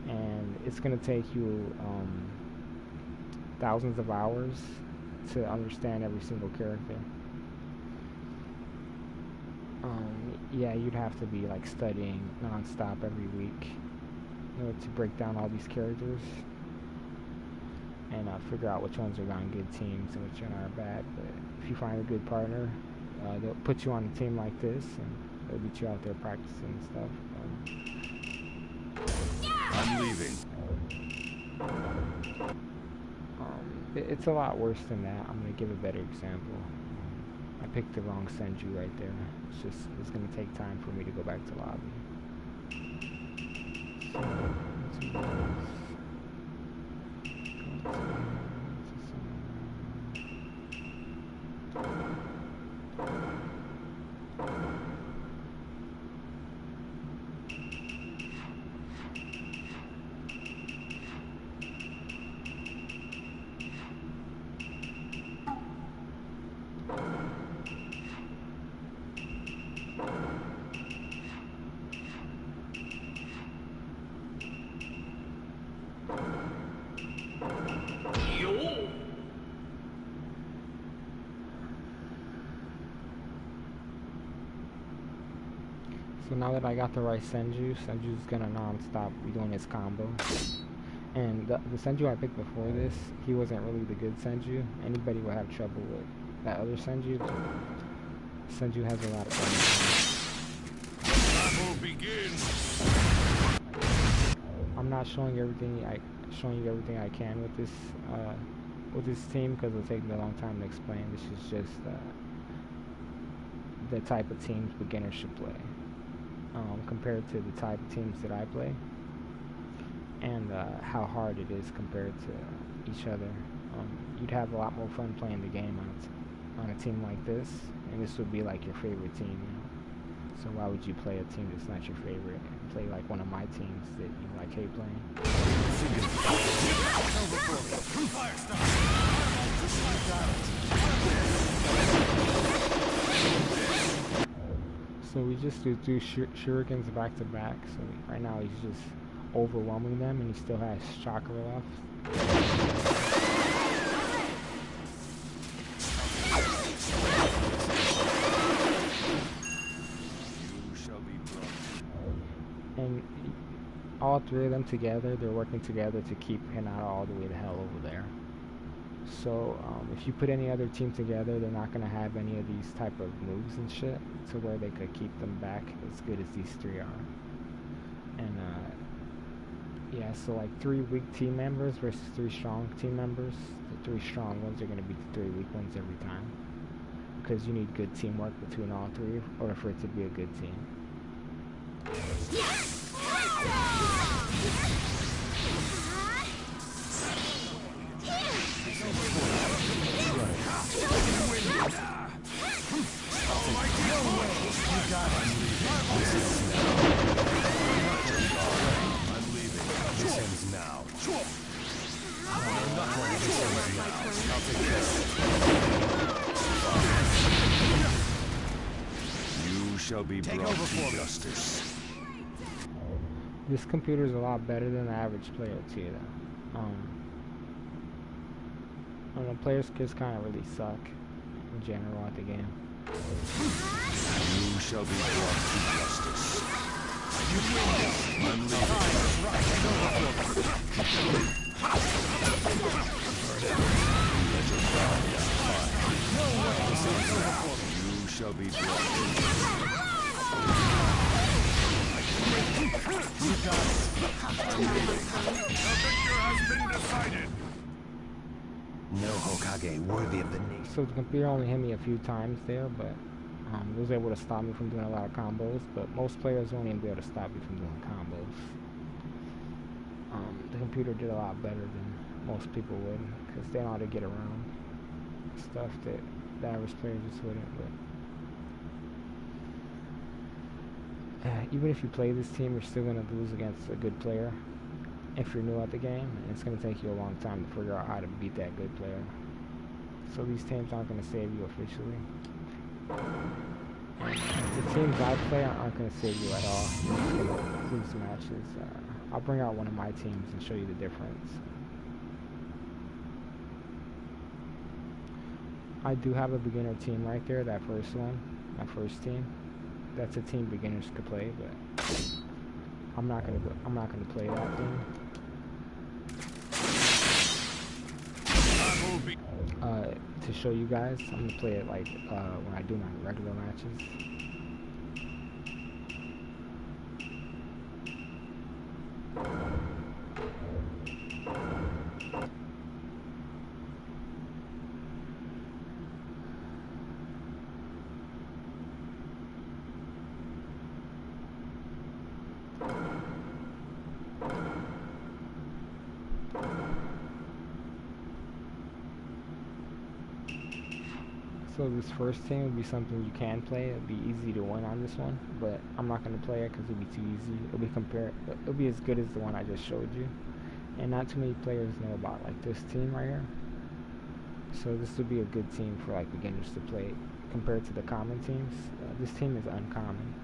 And it's gonna take you thousands of hours to understand every single character. Yeah, you'd have to be like studying non-stop every week in order to break down all these characters and figure out which ones are on good teams and which ones are bad. But if you find a good partner, they'll put you on a team like this and they'll get you out there practicing and stuff. I'm leaving. It's a lot worse than that. I'm gonna give a better example. I picked the wrong Senju right there. It's gonna take time for me to go back to lobby. So, let's do So now that I got the right Senju's gonna non-stop be doing his combo. And the Senju I picked before this, he wasn't really the good Senju. Anybody would have trouble with that other Senju. Senju has a lot of Battle begins. I'm not showing you everything I can with this team because it'll take me a long time to explain. This is just the type of teams beginners should play. Compared to the type of teams that I play, and how hard it is compared to each other. You'd have a lot more fun playing the game on a team like this, and this would be like your favorite team, you know? So why would you play a team that's not your favorite and play like one of my teams that you like hate playing? So we just do shurikens back to back. So right now he's just overwhelming them, and he still has chakra left. And all three of them together, they're working together to keep Hinata all the way to hell over there. So if you put any other team together, they're not going to have any of these type of moves and shit to where they could keep them back as good as these three are. And yeah, so like 3 weak team members versus 3 strong team members. The 3 strong ones are going to beat the 3 weak ones every time, because you need good teamwork between all 3 in order for it to be a good team. You shall be brought to justice. This computer is a lot better than the average player too, though. I don't know, players just kind of really suck in general at the game. You shall be brought to justice. You win this. I'm leaving. You shall be brought to justice. You got it. The victor has been decided. No Hokage worthy of the name. So the computer only hit me a few times there, but it was able to stop me from doing a lot of combos. But most players won't even be able to stop you from doing combos. The computer did a lot better than most people would, because they know how to get around stuff that the average player just wouldn't. But even if you play this team, you're still going to lose against a good player if you're new at the game, and it's going to take you a long time to figure out how to beat that good player. So these teams aren't going to save you officially. The teams I play aren't going to save you at all. You're just going to lose matches. I'll bring out one of my teams and show you the difference. I do have a beginner team right there, that first one, my first team. That's a team beginners could play, but I'm not gonna play that team. To show you guys, I'm gonna play it like when I do my regular matches. So this first team would be something you can play. It'd be easy to win on this one, but I'm not gonna play it because it'll be too easy. It'll be as good as the one I just showed you, and not too many players know about like this team right here. So this would be a good team for like beginners to play compared to the common teams. This team is uncommon.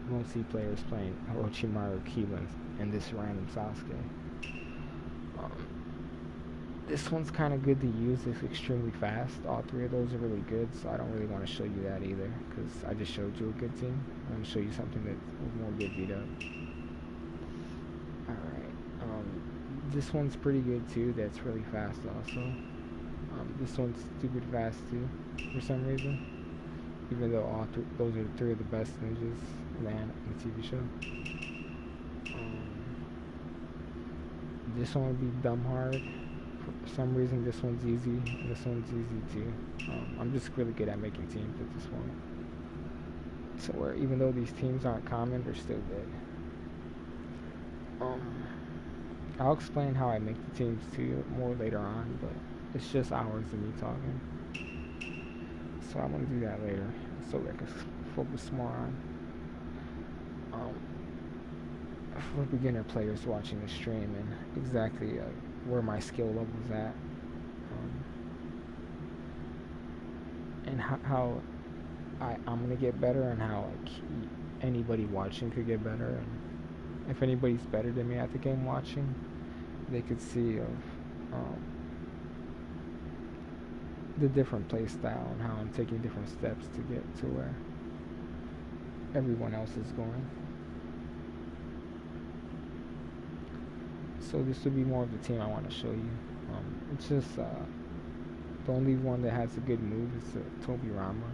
You won't see players playing Orochimaru, Kiba, and this random Sasuke. This one's kind of good to use. It's extremely fast. All three of those are really good, so I don't really want to show you that either, because I just showed you a good team. I want to show you something that's more get beat up. Alright, this one's pretty good too. That's really fast also. This one's stupid fast too, for some reason. Even though those are three of the best ninjas man in the TV show. This one would be dumb hard. For some reason this one's easy, and this one's easy too. I'm just really good at making teams with this one. So where even though these teams aren't common, they're still good. I'll explain how I make the teams too more later on, but it's just hours of me talking. So I'm gonna do that later, so I can focus more on for beginner players watching the stream and exactly where my skill level's at, and how I'm gonna get better, and how like anybody watching could get better, and if anybody's better than me at the game watching, they could see of the different play style and how I'm taking different steps to get to where everyone else is going. So this would be more of the team I want to show you. It's just the only one that has a good move is Tobirama.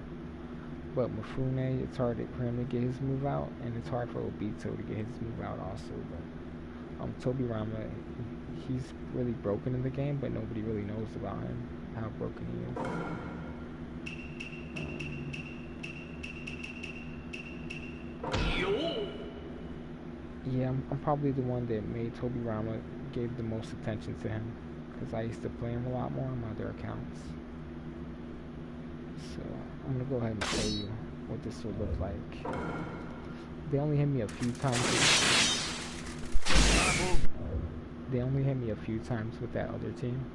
But Mifune, it's hard for him to get his move out, and it's hard for Obito to get his move out also. But Tobirama, he's really broken in the game, but nobody really knows about him, how broken he is. Yeah, I'm probably the one that made Tobirama gave the most attention to him, because I used to play him a lot more on my other accounts. So I'm gonna go ahead and show you what this would look like. They only hit me a few times. They only hit me a few times with that other team.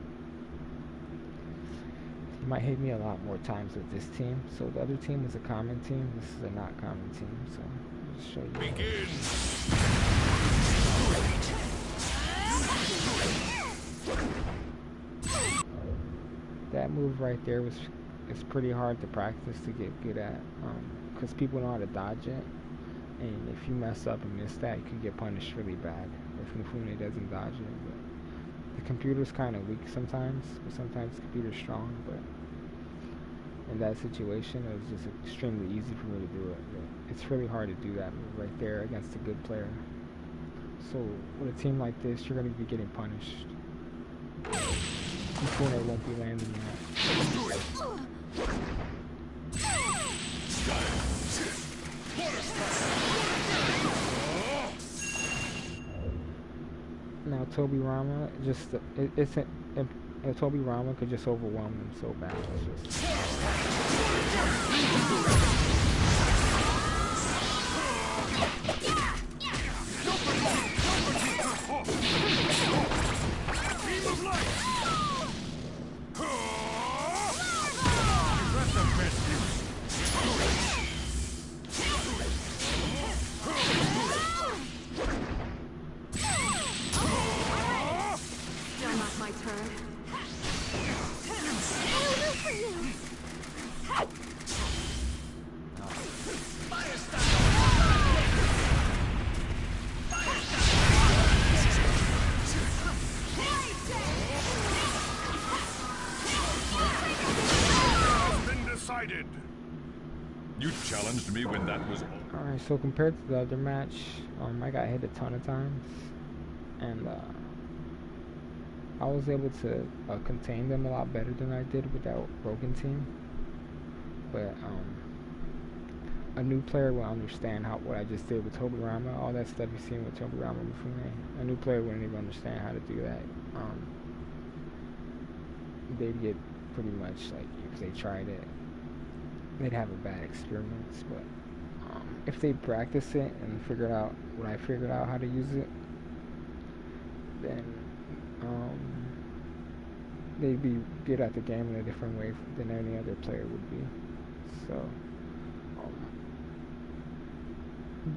They might hit me a lot more times with this team. So the other team was a common team. This is a not common team. So I'll just show you. Begin. That move right there it's pretty hard to practice to get good at, because people know how to dodge it, and if you mess up and miss that, you can get punished really bad if Mifune doesn't dodge it. But the computer's kind of weak sometimes, but sometimes the computer's strong. But in that situation, it was just extremely easy for me to do it. But it's really hard to do that move right there against a good player. So with a team like this, you're going to be getting punished. Mifune won't be landing that. Now Tobirama Tobirama could just overwhelm them so bad. It's just You challenged me when that was all. Alright, so compared to the other match, I got hit a ton of times, and I was able to contain them a lot better than I did with that broken team. But a new player will understand what I just did with Tobirama, all that stuff you've seen with Tobirama Mifune. A new player wouldn't even understand how to do that. They'd get pretty much like if they tried it. they'd have a bad experience. But if they practice it and figured out what I figured out how to use it, then um, they'd be good at the game in a different way than any other player would be. So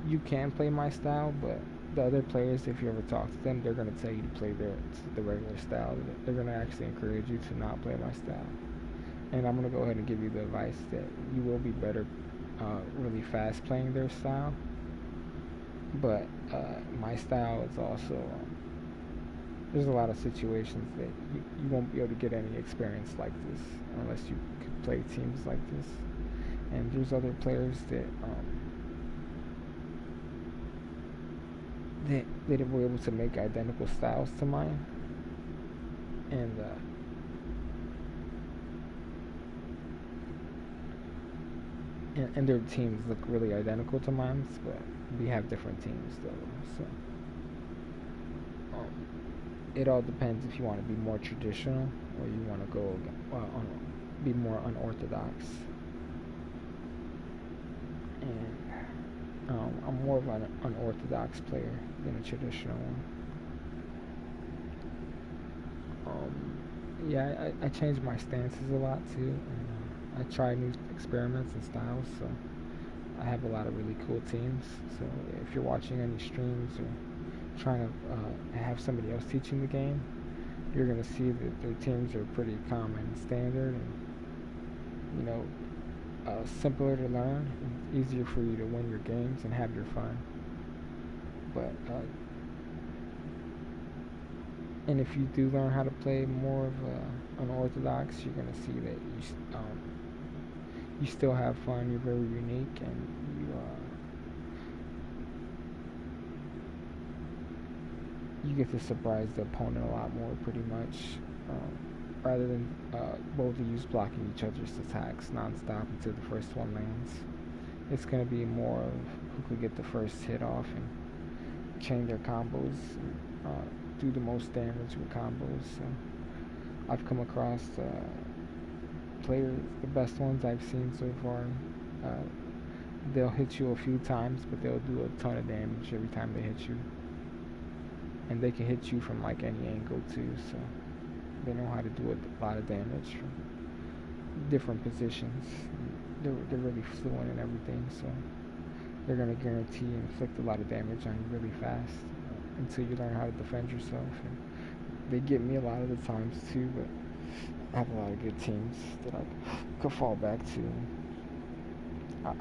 you can play my style, but the other players, if you ever talk to them, they're gonna tell you to play the regular style. They're gonna actually encourage you to not play my style. And I'm gonna go ahead and give you the advice that you will be better, really fast playing their style. But my style is also there's a lot of situations that you won't be able to get any experience like this unless you could play teams like this. And there's other players that were able to make identical styles to mine, and and their teams look really identical to mine, but we have different teams though. So um, it all depends if you want to be more traditional or you want to go be more unorthodox. And I'm more of an unorthodox player than a traditional one. Yeah, I change my stances a lot too, and I try new experiments and styles. So I have a lot of really cool teams. So if you're watching any streams or trying to have somebody else teaching the game, you're gonna see that their teams are pretty common and standard, and you know, simpler to learn, and easier for you to win your games and have your fun. But and if you do learn how to play more of unorthodox, you're gonna see that you still have fun. You're very unique, and you get to surprise the opponent a lot more, pretty much, rather than both of you blocking each other's attacks nonstop until the first one lands. It's gonna be more of who could get the first hit off and chain their combos, and, do the most damage with combos. So I've come across players, the best ones I've seen so far. Uh, they'll hit you a few times, but they'll do a ton of damage every time they hit you. And they can hit you from like any angle too, so they know how to do a lot of damage from different positions. They're really fluent in everything, so they're gonna guarantee inflict a lot of damage on you really fast until you learn how to defend yourself. And they get me a lot of the times too, but I have a lot of good teams that I could fall back to.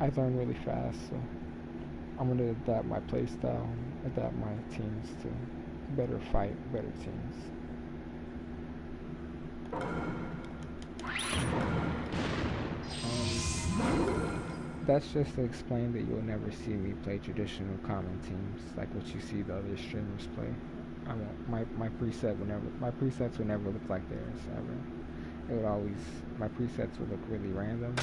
I learn really fast, so I'm gonna adapt my play style, adapt my teams to better fight, better teams. That's just to explain that you'll never see me play traditional common teams like what you see the other streamers play. I won't. My presets would never look like theirs ever. It would always, my presets would look really random,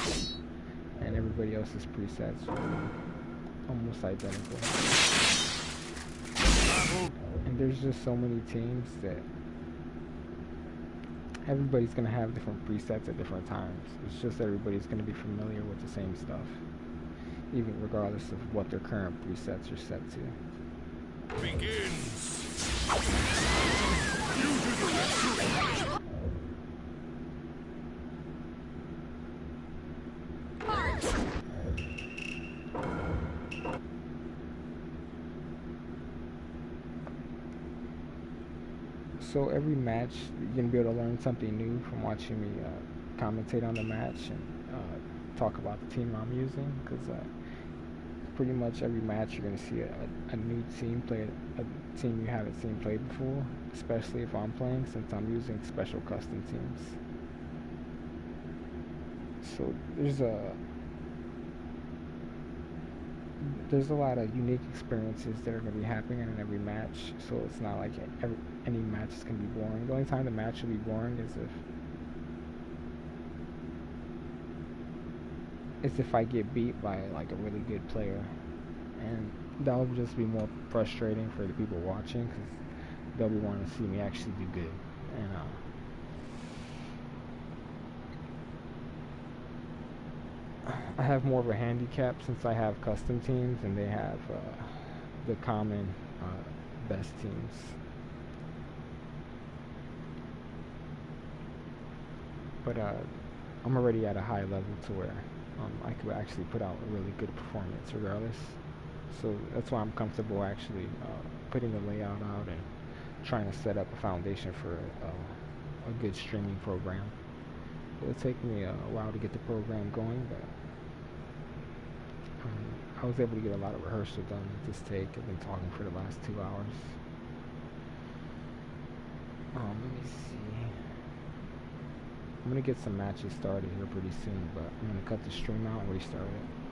and everybody else's presets would be almost identical. And there's just so many teams that everybody's gonna have different presets at different times. It's just everybody's gonna be familiar with the same stuff, even regardless of what their current presets are set to. Begins. So every match, you're gonna be able to learn something new from watching me commentate on the match and talk about the team I'm using. Because pretty much every match, you're gonna see a new team play, a team you haven't seen play before. Especially if I'm playing, since I'm using special custom teams. So there's a lot of unique experiences that are going to be happening in every match, so it's not like any match is going to be boring. The only time the match will be boring is if I get beat by like a really good player, and that'll just be more frustrating for the people watching because they'll be wanting to see me actually do good. And I have more of a handicap since I have custom teams and they have the common best teams. But I'm already at a high level to where I could actually put out a really good performance regardless. So that's why I'm comfortable actually putting the layout out and trying to set up a foundation for a good streaming program. It'll take me a while to get the program going, but I was able to get a lot of rehearsal done with this take. I've been talking for the last 2 hours. Let me see. I'm gonna get some matches started here pretty soon, but I'm gonna cut the stream out and restart it.